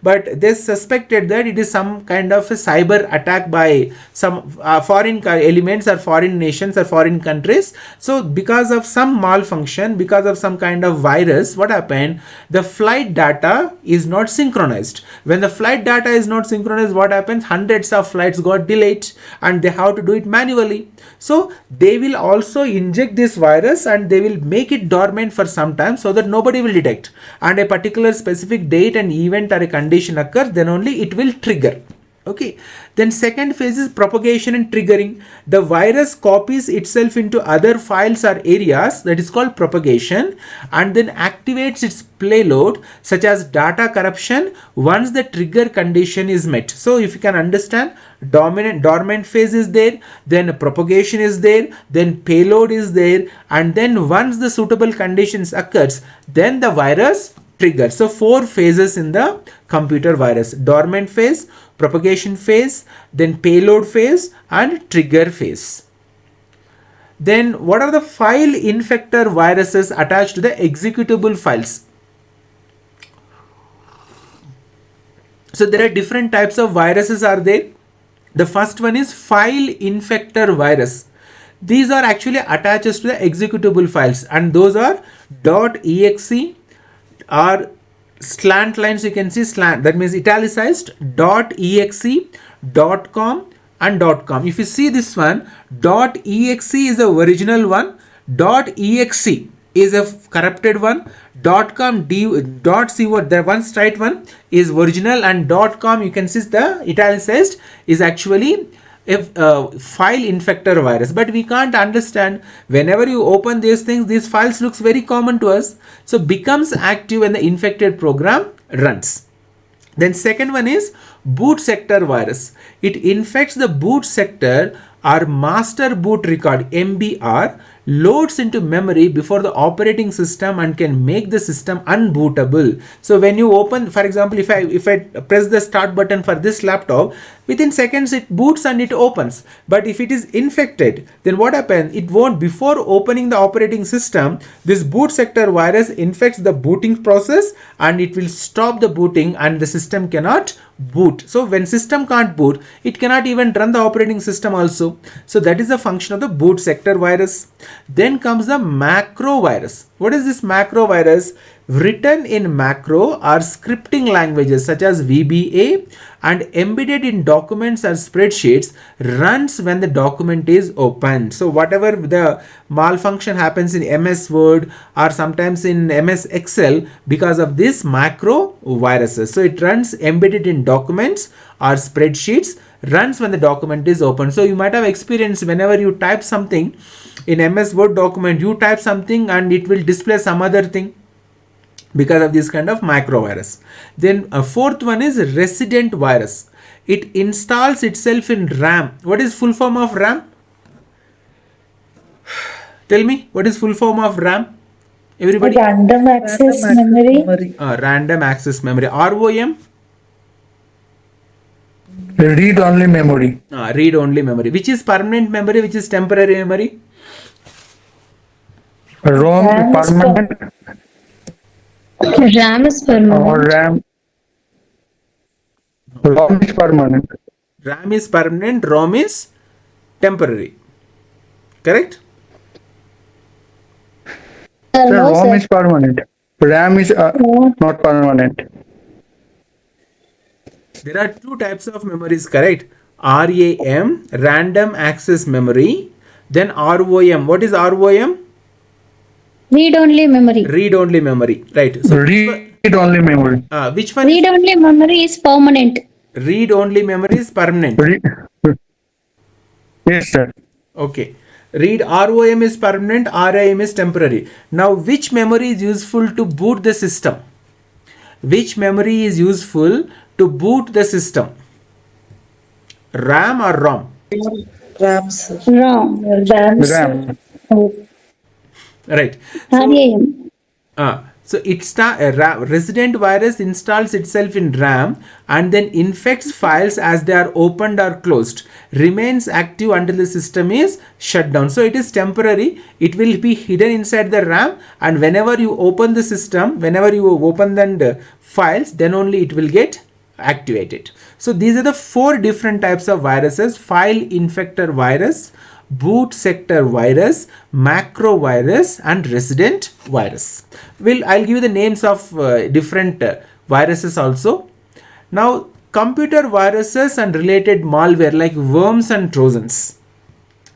But they suspected that it is some kind of a cyber attack by some foreign elements or foreign nations or foreign countries. So because of some malfunction, because of some kind of virus, what happened? The flight data is not synchronized. When the flight data is not synchronized, what happens? Hundreds of flights got delayed and they have to do it manually. So they will also inject this virus and they will make it dormant for some time so that nobody will detect. And a particular specific date and event or a condition occurs, then only it will trigger. Okay. Then second phase is propagation and triggering. The virus copies itself into other files or areas, that is called propagation, and then activates its payload such as data corruption once the trigger condition is met. So if you can understand, dormant phase is there, then propagation is there, then payload is there, and then once the suitable conditions occurs, then the virus trigger. So 4 phases in the computer virus: dormant phase, propagation phase, then payload phase, and trigger phase. Then what are the file infector viruses attached to the executable files? So there are different types of viruses are there. The first one is file infector virus. These are actually attached to the executable files, and those are .exe or slant lines. You can see slant, that means italicized, .exe, .com, and .com. If you see this one, .exe is the original one, .exe is a corrupted one, .com, .co, the one straight one is original, and .com, you can see the italicized is actually a file infector virus. But we can't understand, whenever you open these things, these files looks very common to us, so becomes active when the infected program runs. Then second one is boot sector virus. It infects the boot sector or master boot record, MBR, loads into memory before the operating system and can make the system unbootable. So when you open, for example, if I press the start button for this laptop, within seconds it boots and it opens. But if it is infected, then what happens? It won't. Before opening the operating system, this boot sector virus infects the booting process and it will stop the booting and the system cannot boot. So when system can't boot, it cannot even run the operating system also. So that is the function of the boot sector virus. Then comes the macro virus. What is this macro virus? written in macro or scripting languages such as VBA and embedded in documents or spreadsheets runs when the document is open. So whatever the malfunction happens in MS Word or sometimes in MS Excel because of this macro viruses. So it runs embedded in documents or spreadsheets, runs when the document is open. So you might have experienced whenever you type something in MS Word document, you type something and it will display some other thing because of this kind of macro virus. Then a fourth one is resident virus. It installs itself in RAM. What is full form of RAM? Tell me, what is full form of RAM? Everybody? Random access memory. Random access memory. ROM? Read only memory. Read only memory. Which is permanent memory, which is temporary memory? ROM permanent. RAM is permanent. Or RAM. ROM is permanent. RAM is permanent, ROM is temporary. Correct? Sir, No, ROM sir. is permanent. RAM is not permanent. There are two types of memories, correct? RAM, random access memory. Then ROM. What is ROM? Read only memory. Read only memory. Right. So Read only memory. which one? Read only memory is permanent. Read only memory is permanent. Yes, sir. Okay. Read ROM is permanent, RAM is temporary. Now, which memory is useful to boot the system? Which memory is useful to boot the system? RAM or ROM? RAM, sir. RAM. RAM. Right. So, RAM. so resident virus installs itself in RAM and then infects files as they are opened or closed. Remains active until the system is shut down. So it is temporary. It will be hidden inside the RAM, and whenever you open the system, whenever you open the files, then only it will get activated. So these are the four different types of viruses: file infector virus, boot sector virus, macro virus, and resident virus. I'll give you the names of different viruses also. Now, computer viruses and related malware like worms and trojans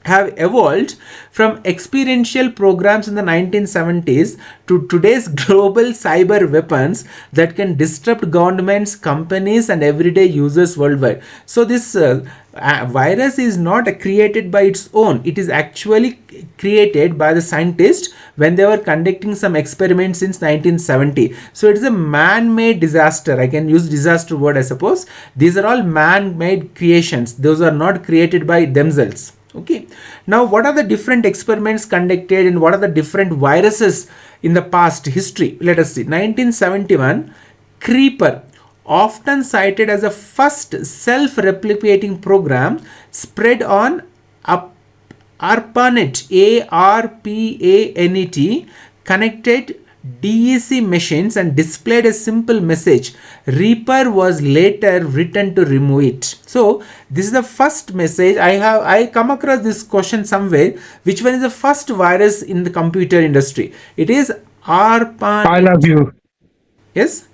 have evolved from experiential programs in the 1970s to today's global cyber weapons that can disrupt governments, companies, and everyday users worldwide. So this virus is not created by its own. It is actually created by the scientists when they were conducting some experiments since 1970. So it is a man-made disaster. I can use disaster word, I suppose. These are all man-made creations. Those are not created by themselves. Okay. Now, what are the different experiments conducted and what are the different viruses in the past history? Let us see. 1971, Creeper, often cited as a first self-replicating program, spread on ARPANET, ARPANET, connected DEC machines and displayed a simple message. Reaper was later written to remove it. So this is the first message. I come across this question somewhere. Which one is the first virus in the computer industry? It is ARPANET. I love you. Yes?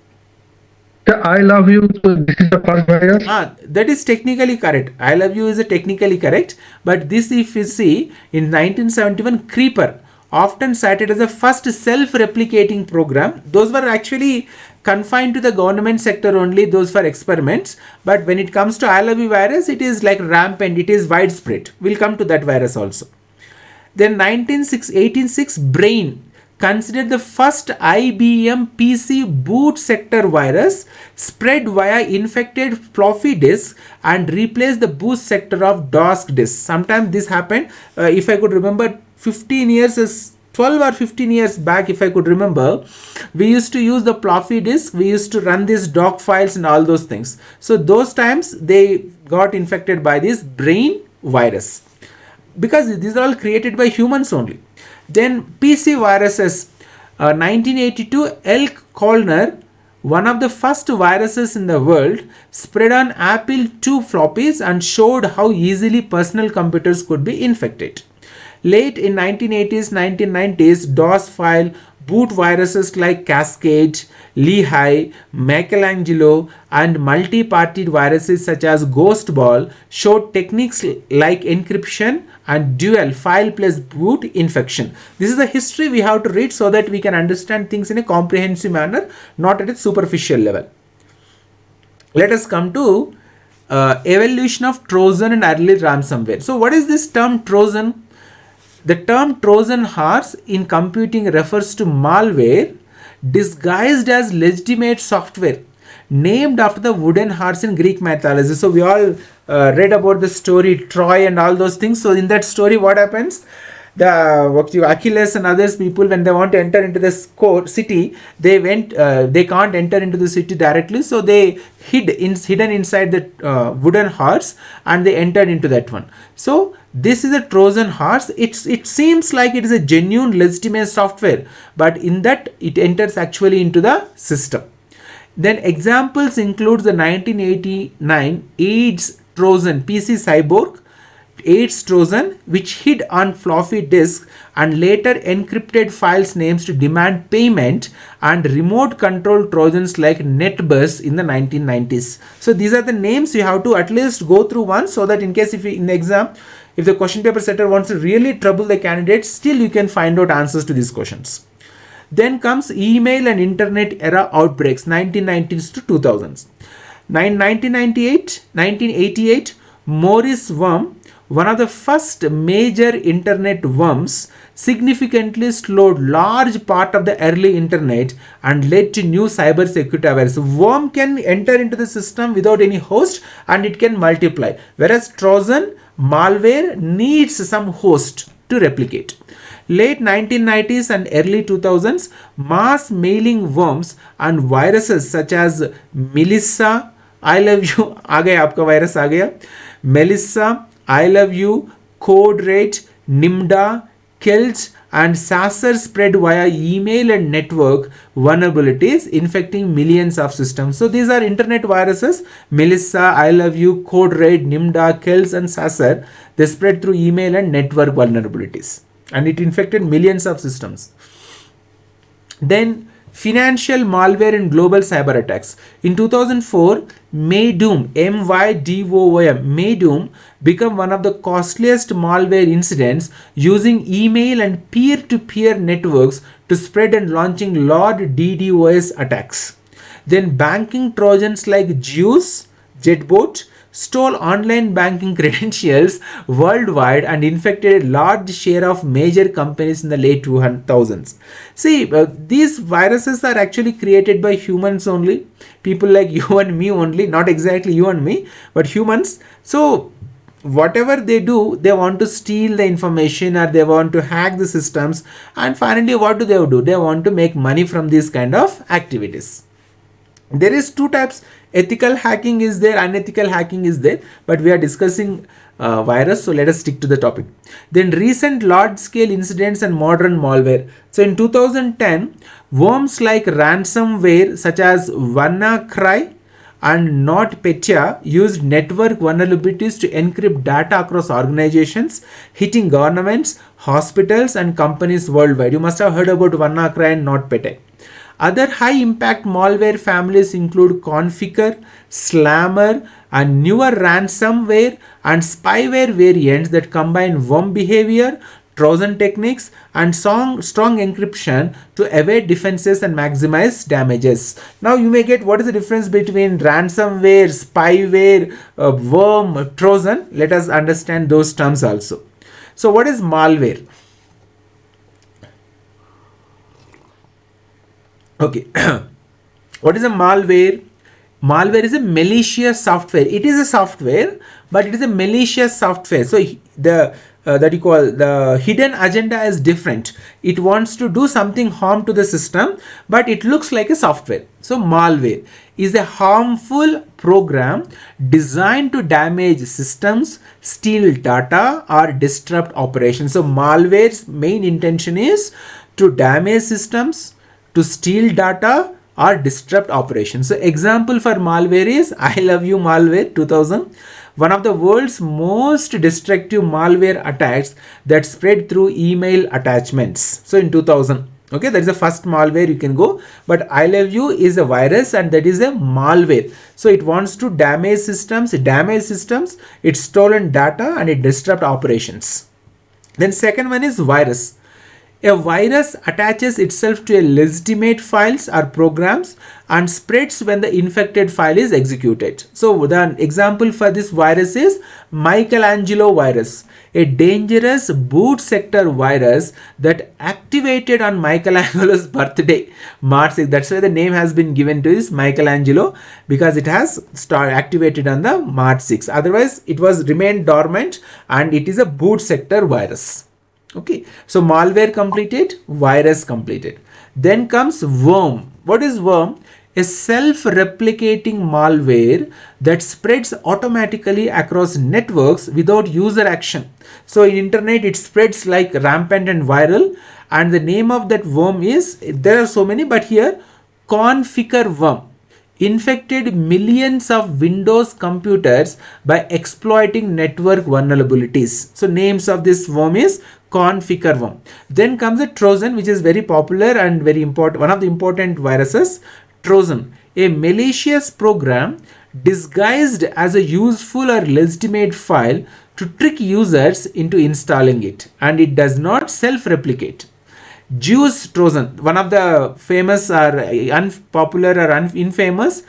I love you. So this is the first virus. That is technically correct. I love you is technically correct. But this, if you see, in 1971, Creeper, often cited as the first self-replicating program. Those were actually confined to the government sector only, those for experiments. But when it comes to I love you virus, it is like rampant, it is widespread. We'll come to that virus also. Then 1886, Brain, considered the first IBM PC boot sector virus, spread via infected floppy disk and replaced the boot sector of DOS disk. Sometimes this happened, if I could remember, 15 years is 12 or 15 years back, if I could remember, we used to use the floppy disk, we used to run these doc files and all those things. So those times they got infected by this Brain virus because these are all created by humans only. Then PC viruses, 1982, Elk Colner, one of the first viruses in the world, spread on Apple II floppies and showed how easily personal computers could be infected. Late in 1980s, 1990s, DOS file, Boot viruses like Cascade, Lehigh, Michelangelo, and multi-party viruses such as Ghost Ball showed techniques like encryption and dual file plus boot infection. This is the history we have to read so that we can understand things in a comprehensive manner, not at a superficial level. Let us come to evolution of Trojan and early ransomware. So what is this term Trojan? The term Trojan horse in computing refers to malware disguised as legitimate software named after the wooden horse in Greek mythology. So we all read about the story Troy and all those things. So in that story, what happens? Achilles and others people, when they want to enter into this city, they can't enter into the city directly, so they hidden inside the wooden horse, and they entered into that one. So this is a Trojan horse. It seems like it is a genuine legitimate software, but in that it enters actually into the system. Then examples include the 1989 AIDS Trojan PC Cyborg, AIDS Trojan, which hid on floppy disk and later encrypted files names to demand payment, and remote control Trojans like NetBus in the 1990s. So these are the names you have to at least go through once, so that in case if you, in the exam, if the question paper setter wants to really trouble the candidates, still you can find out answers to these questions. Then comes email and internet era outbreaks, 1990s to 2000s. 1988, Morris worm, one of the first major internet worms, significantly slowed large part of the early internet and led to new cyber security awareness. Worm can enter into the system without any host and it can multiply, whereas Trojan malware needs some host to replicate. Late 1990s and early 2000s, mass mailing worms and viruses such as Melissa, I love you, आ गया आपका virus आ गया, Melissa, I love you, Code Red, Nimda, Kelch, and Sasser spread via email and network vulnerabilities, infecting millions of systems. So these are internet viruses: Melissa, I love you, Code Red, Nimda, Kelch, and Sasser. They spread through email and network vulnerabilities, and it infected millions of systems. Then financial malware and global cyber attacks. In 2004, Maydoom, MYDOOM, Maydoom became one of the costliest malware incidents, using email and peer-to-peer networks to spread and launching large DDoS attacks. Then banking Trojans like Zeus, Jetbot, stole online banking credentials worldwide and infected a large share of major companies in the late 2000s. See, these viruses are actually created by humans only, people like you and me only, not exactly you and me, but humans. So whatever they do, they want to steal the information or they want to hack the systems, and finally what do? They want to make money from these kind of activities. There is two types: ethical hacking is there, unethical hacking is there, but we are discussing virus, so let us stick to the topic. Then recent large scale incidents and modern malware. So in 2010, worms like ransomware such as WannaCry and NotPetya used network vulnerabilities to encrypt data across organizations, hitting governments, hospitals, and companies worldwide. You must have heard about WannaCry and NotPetya. Other high-impact malware families include Configure, Slammer, and newer ransomware and spyware variants that combine worm behavior, Trojan techniques, and strong encryption to evade defenses and maximize damages. Now you may get, what is the difference between ransomware, spyware, worm, Trojan? Let us understand those terms also. So what is malware? Okay, what is a malware? Malware is a malicious software. It is a software, but it is a malicious software. So the that you call the hidden agenda is different. It wants to do something harm to the system, but it looks like a software. So malware is a harmful program designed to damage systems, steal data, or disrupt operations. So malware's main intention is to damage systems, to steal data, or disrupt operations. So example for malware is I love you malware 2000, one of the world's most destructive malware attacks that spread through email attachments. So in 2000, Okay, that is the first malware you can go. But I love you is a virus, and that is a malware. So it wants to damage systems, it's stolen data, and it disrupt operations. Then second one is virus. A virus attaches itself to a legitimate files or programs and spreads when the infected file is executed. So the example for this virus is Michelangelo virus, a dangerous boot sector virus that activated on Michelangelo's birthday, March 6th. That's why the name has been given to this Michelangelo, because it has activated on the March 6th. Otherwise, it was remained dormant, and it is a boot sector virus. Okay, so malware completed, virus completed. Then comes worm. What is worm? A self-replicating malware that spreads automatically across networks without user action. So in internet it spreads like rampant and viral, and the name of that worm is, there are so many, but here Configure worm infected millions of Windows computers by exploiting network vulnerabilities. So names of this worm is Configure worm. Then comes the Trojan, which is very popular and very important, one of the important viruses. Trojan, a malicious program disguised as a useful or legitimate file to trick users into installing it, and it does not self-replicate. Jews Trojan, one of the famous or unpopular or infamous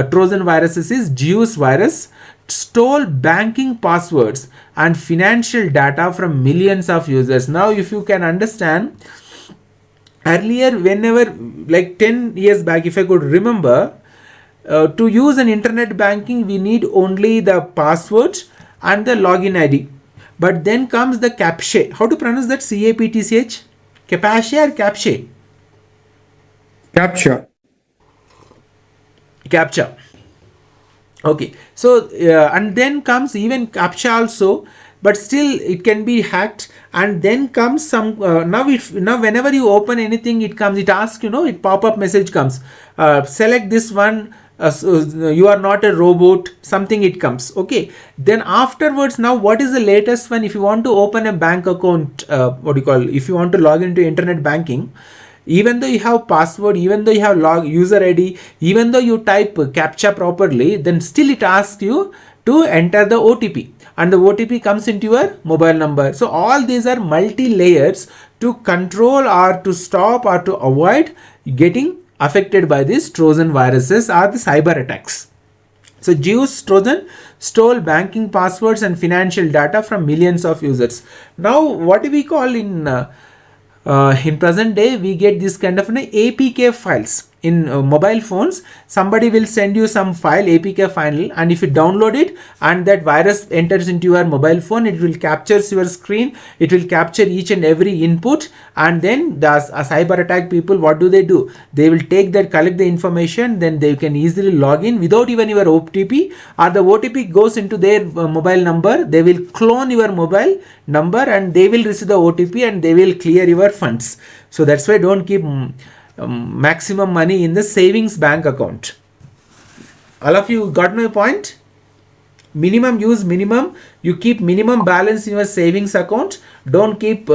Trojan viruses is Jews virus, stole banking passwords and financial data from millions of users. Now, if you can understand, earlier, whenever, like 10 years back, if I could remember, to use an internet banking, we need only the password and the login ID. But then comes the CAPTCHA. How to pronounce that? CAPTCH? CAPTCHA or CAPTCHA? CAPTCHA. CAPTCHA. Okay. So, and then comes even CAPTCHA also, but still it can be hacked. And then comes some, now whenever you open anything, it asks, it pop-up message comes. Select this one. You are not a robot, something it comes. Okay, then afterwards, now what is the latest one? If you want to open a bank account, if you want to log into internet banking, even though you have password, even though you have user ID, even though you type CAPTCHA properly, then still it asks you to enter the OTP, and the OTP comes into your mobile number. So all these are multi-layers to control or to stop or to avoid getting affected by these Trojan viruses or the cyber attacks. So Jews Trojan stole banking passwords and financial data from millions of users. Now what do we call in present day, we get this kind of APK files in mobile phones. Somebody will send you some file, APK file, and if you download it and that virus enters into your mobile phone, it will capture your screen, it will capture each and every input, and then the cyber attack people, what do? They will take that, collect the information, then they can easily log in without even your OTP, or the OTP goes into their mobile number. They will clone your mobile number and they will receive the OTP and they will clear your funds. So that's why don't keep maximum money in the savings bank account. All of you got my point? Minimum use minimum. You keep minimum balance in your savings account. Don't keep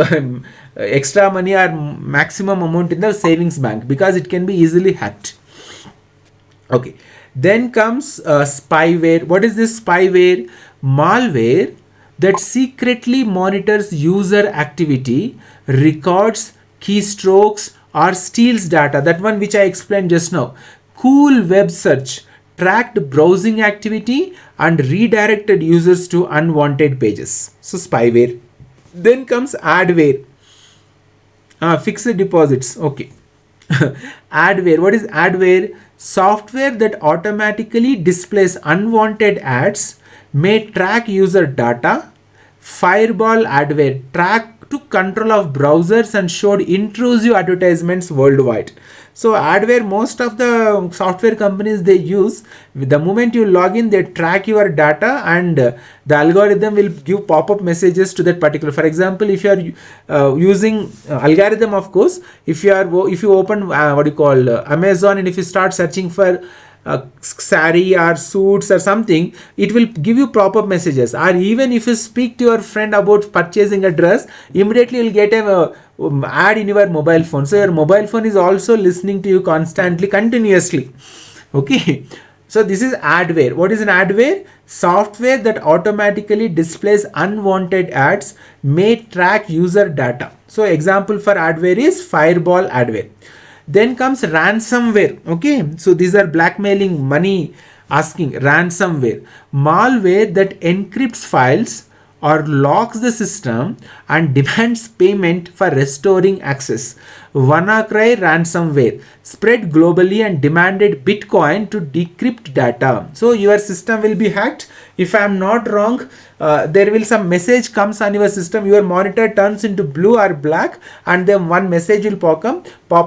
extra money or maximum amount in the savings bank, because it can be easily hacked. Okay. Then comes spyware. What is this spyware? Malware that secretly monitors user activity, records keystrokes, or steals data. That one which I explained just now. Cool web search tracked browsing activity and redirected users to unwanted pages. So spyware. Then comes adware. Fixed deposits. Okay. Adware. What is adware? Software that automatically displays unwanted ads, may track user data. Firewall adware. Track to control of browsers and showed intrusive advertisements worldwide. So adware, most of the software companies they use, the moment you log in, they track your data and the algorithm will give pop-up messages to that particular. For example, if you are using algorithm, of course, if you open Amazon, and if you start searching for sari or suits or something, it will give you pop-up messages. Or even if you speak to your friend about purchasing a dress, immediately you'll get a ad in your mobile phone. So your mobile phone is also listening to you constantly, continuously. Okay. So this is adware. What is an adware? Software that automatically displays unwanted ads, may track user data. So example for adware is Fireball adware. Then comes ransomware. Okay, so these are blackmailing, money asking, ransomware. Malware that encrypts files or locks the system and demands payment for restoring access. WannaCry ransomware spread globally and demanded Bitcoin to decrypt data. So your system will be hacked. If I am not wrong, there will some message comes on your system. Your monitor turns into blue or black, and then one message will pop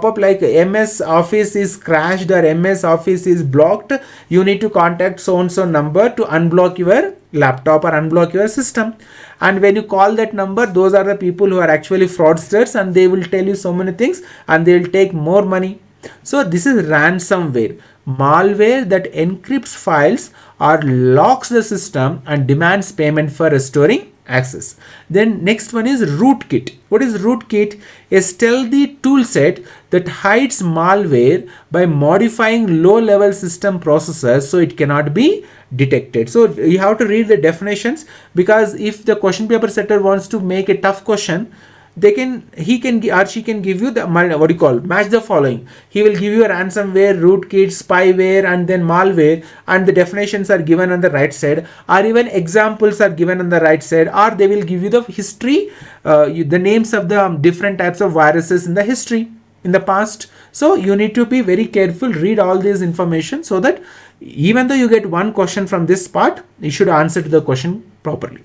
up like MS Office is crashed or MS Office is blocked. You need to contact so and so number to unblock your laptop or unblock your system. And when you call that number, those are the people who are actually fraudsters, and they will tell you so many things and they will take more money. So this is ransomware, malware that encrypts files or locks the system and demands payment for restoring access. Then next one is rootkit. What is rootkit? A stealthy tool set that hides malware by modifying low level system processes so it cannot be detected. So you have to read the definitions, because if the question paper setter wants to make a tough question, he can or she can give you the match the following. He will give you a ransomware, rootkit, spyware, and then malware, and the definitions are given on the right side, or even examples are given on the right side, or they will give you the history, the names of the different types of viruses in the history in the past. So you need to be very careful, read all this information, so that even though you get one question from this part, you should answer to the question properly.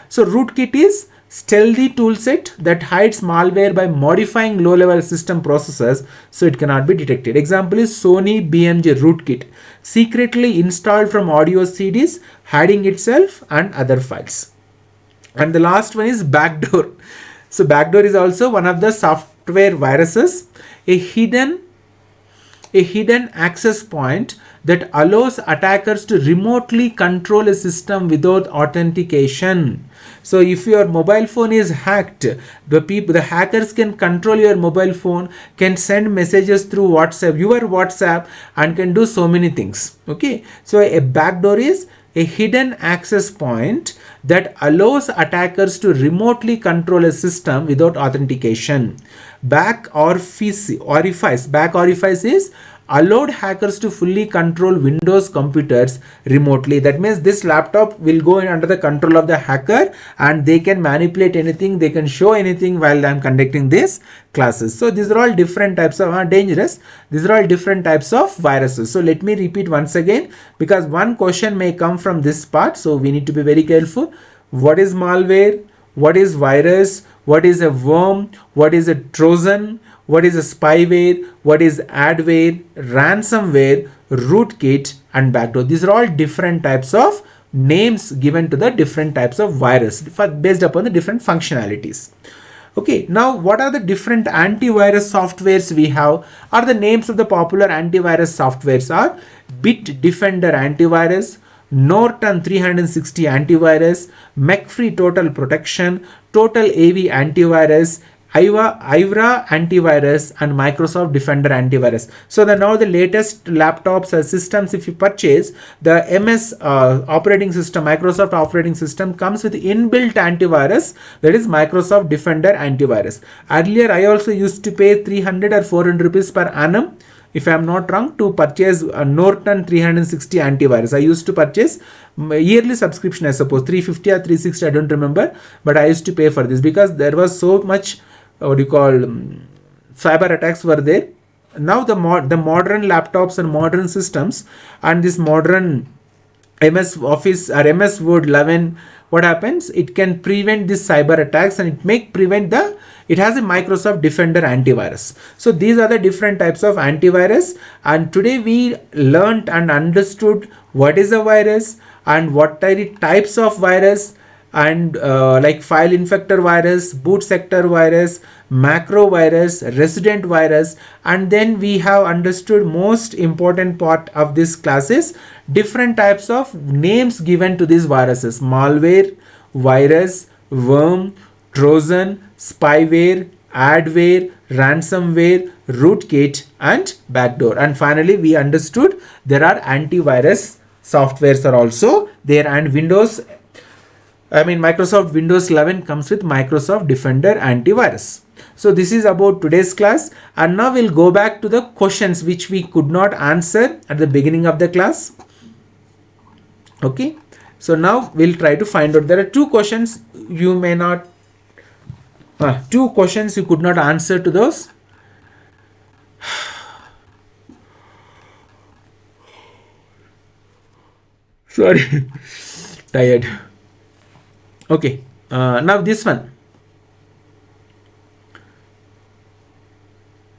So rootkit is stealthy toolset that hides malware by modifying low-level system processes so it cannot be detected. Example is Sony BMG rootkit, secretly installed from audio CDs, hiding itself and other files. And the last one is backdoor. So backdoor is also one of the software viruses, a hidden access point that allows attackers to remotely control a system without authentication. So if your mobile phone is hacked, the hackers can control your mobile phone, can send messages through your WhatsApp, and can do so many things. Okay, so a backdoor is a hidden access point that allows attackers to remotely control a system without authentication. Back orifice is allowed hackers to fully control Windows computers remotely. That means this laptop will go under the control of the hacker, and they can manipulate anything, they can show anything while I'm conducting these classes. So these are all different types of dangerous. These are all different types of viruses. So let me repeat once again, because one question may come from this part, so we need to be very careful. What is malware? What is virus? What is a worm? What is a Trojan? What is a spyware? What is adware, ransomware, rootkit, and backdoor? These are all different types of names given to the different types of virus based upon the different functionalities. Okay, now what are the different antivirus softwares we have? Are the names of the popular antivirus softwares are Bitdefender antivirus, Norton 360 antivirus, McAfee Total Protection, Total AV antivirus, Ivra antivirus, and Microsoft Defender antivirus. So now the latest laptops or systems, if you purchase, the MS operating system, Microsoft operating system comes with inbuilt antivirus, that is Microsoft Defender antivirus. Earlier I also used to pay 300 or 400 rupees per annum, if I am not wrong, to purchase a Norton 360 antivirus. I used to purchase yearly subscription, I suppose 350 or 360, I don't remember, but I used to pay for this because there was so much cyber attacks were there. Now the modern laptops and modern systems and this modern MS Office or MS Word 11, what happens? It can prevent these cyber attacks, and it has a Microsoft Defender antivirus. So these are the different types of antivirus, and today we learnt and understood what is a virus and what are the types of virus, and like file infector virus, boot sector virus, macro virus, resident virus, and then we have understood most important part of this class is different types of names given to these viruses: malware, virus, worm, trojan, spyware, adware, ransomware, rootkit, and backdoor. And finally we understood there are antivirus softwares are also there, and Microsoft Windows 11 comes with Microsoft Defender antivirus. So this is about today's class, and now we'll go back to the questions which we could not answer at the beginning of the class. Okay, so now we'll try to find out. There are two questions you may not, two questions you could not answer to those. Sorry, tired. Okay, now this one.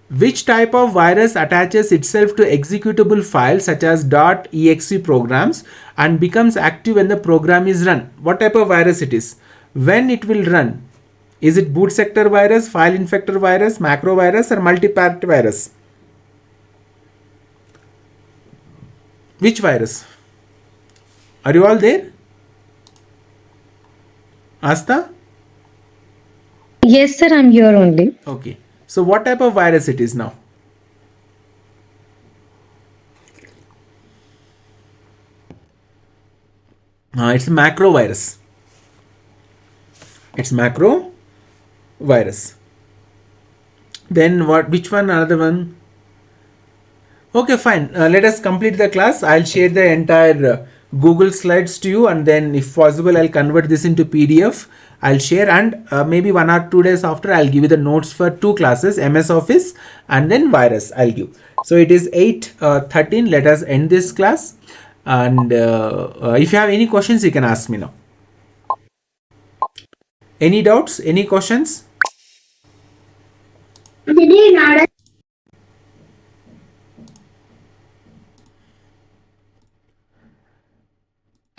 Which type of virus attaches itself to executable files such as .exe programs and becomes active when the program is run? What type of virus it is? When it will run? Is it boot sector virus, file infector virus, macro virus, or multi-part virus? Which virus? Are you all there? Asta? Yes, sir, I'm here only. Okay. So what type of virus it is now? It's macro virus. It's macro virus. Then what? Which one? Another one? Okay, fine. Let us complete the class. I'll share the entire Google slides to you, and then if possible I'll convert this into PDF. I'll share, and maybe 1 or 2 days after I'll give you the notes for 2 classes, MS Office and then virus I'll give. So it is 8:13. Let us end this class, and if you have any questions you can ask me now. Any doubts? Any questions?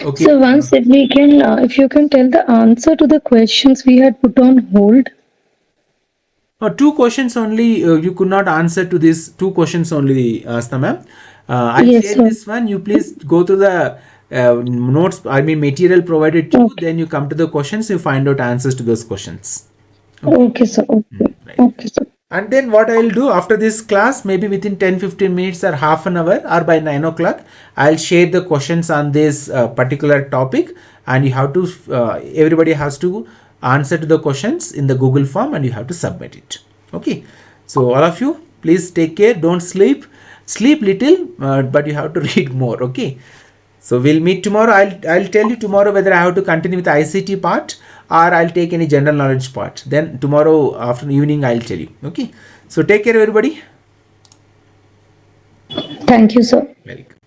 Okay. So once if we can, if you can tell the answer to the questions we had put on hold. 2 questions only. You could not answer to these 2 questions only, Asta ma'am. I'll Yes, share sir. this one. You please go through the notes, material provided to you. Then you come to the questions, you find out answers to those questions. Okay, sir. Okay. Right. Okay, sir. And then what I will do after this class, maybe within 10-15 minutes or half an hour or by 9 o'clock, I'll share the questions on this particular topic, and you have to, everybody has to answer to the questions in the Google form, and you have to submit it. Okay. So all of you, please take care. Don't sleep. Sleep little, but you have to read more. Okay. So we'll meet tomorrow. I'll tell you tomorrow whether I have to continue with the ICT part or I'll take any general knowledge part. Then tomorrow after evening I'll tell you. Okay. So take care everybody. Thank you, sir. Welcome.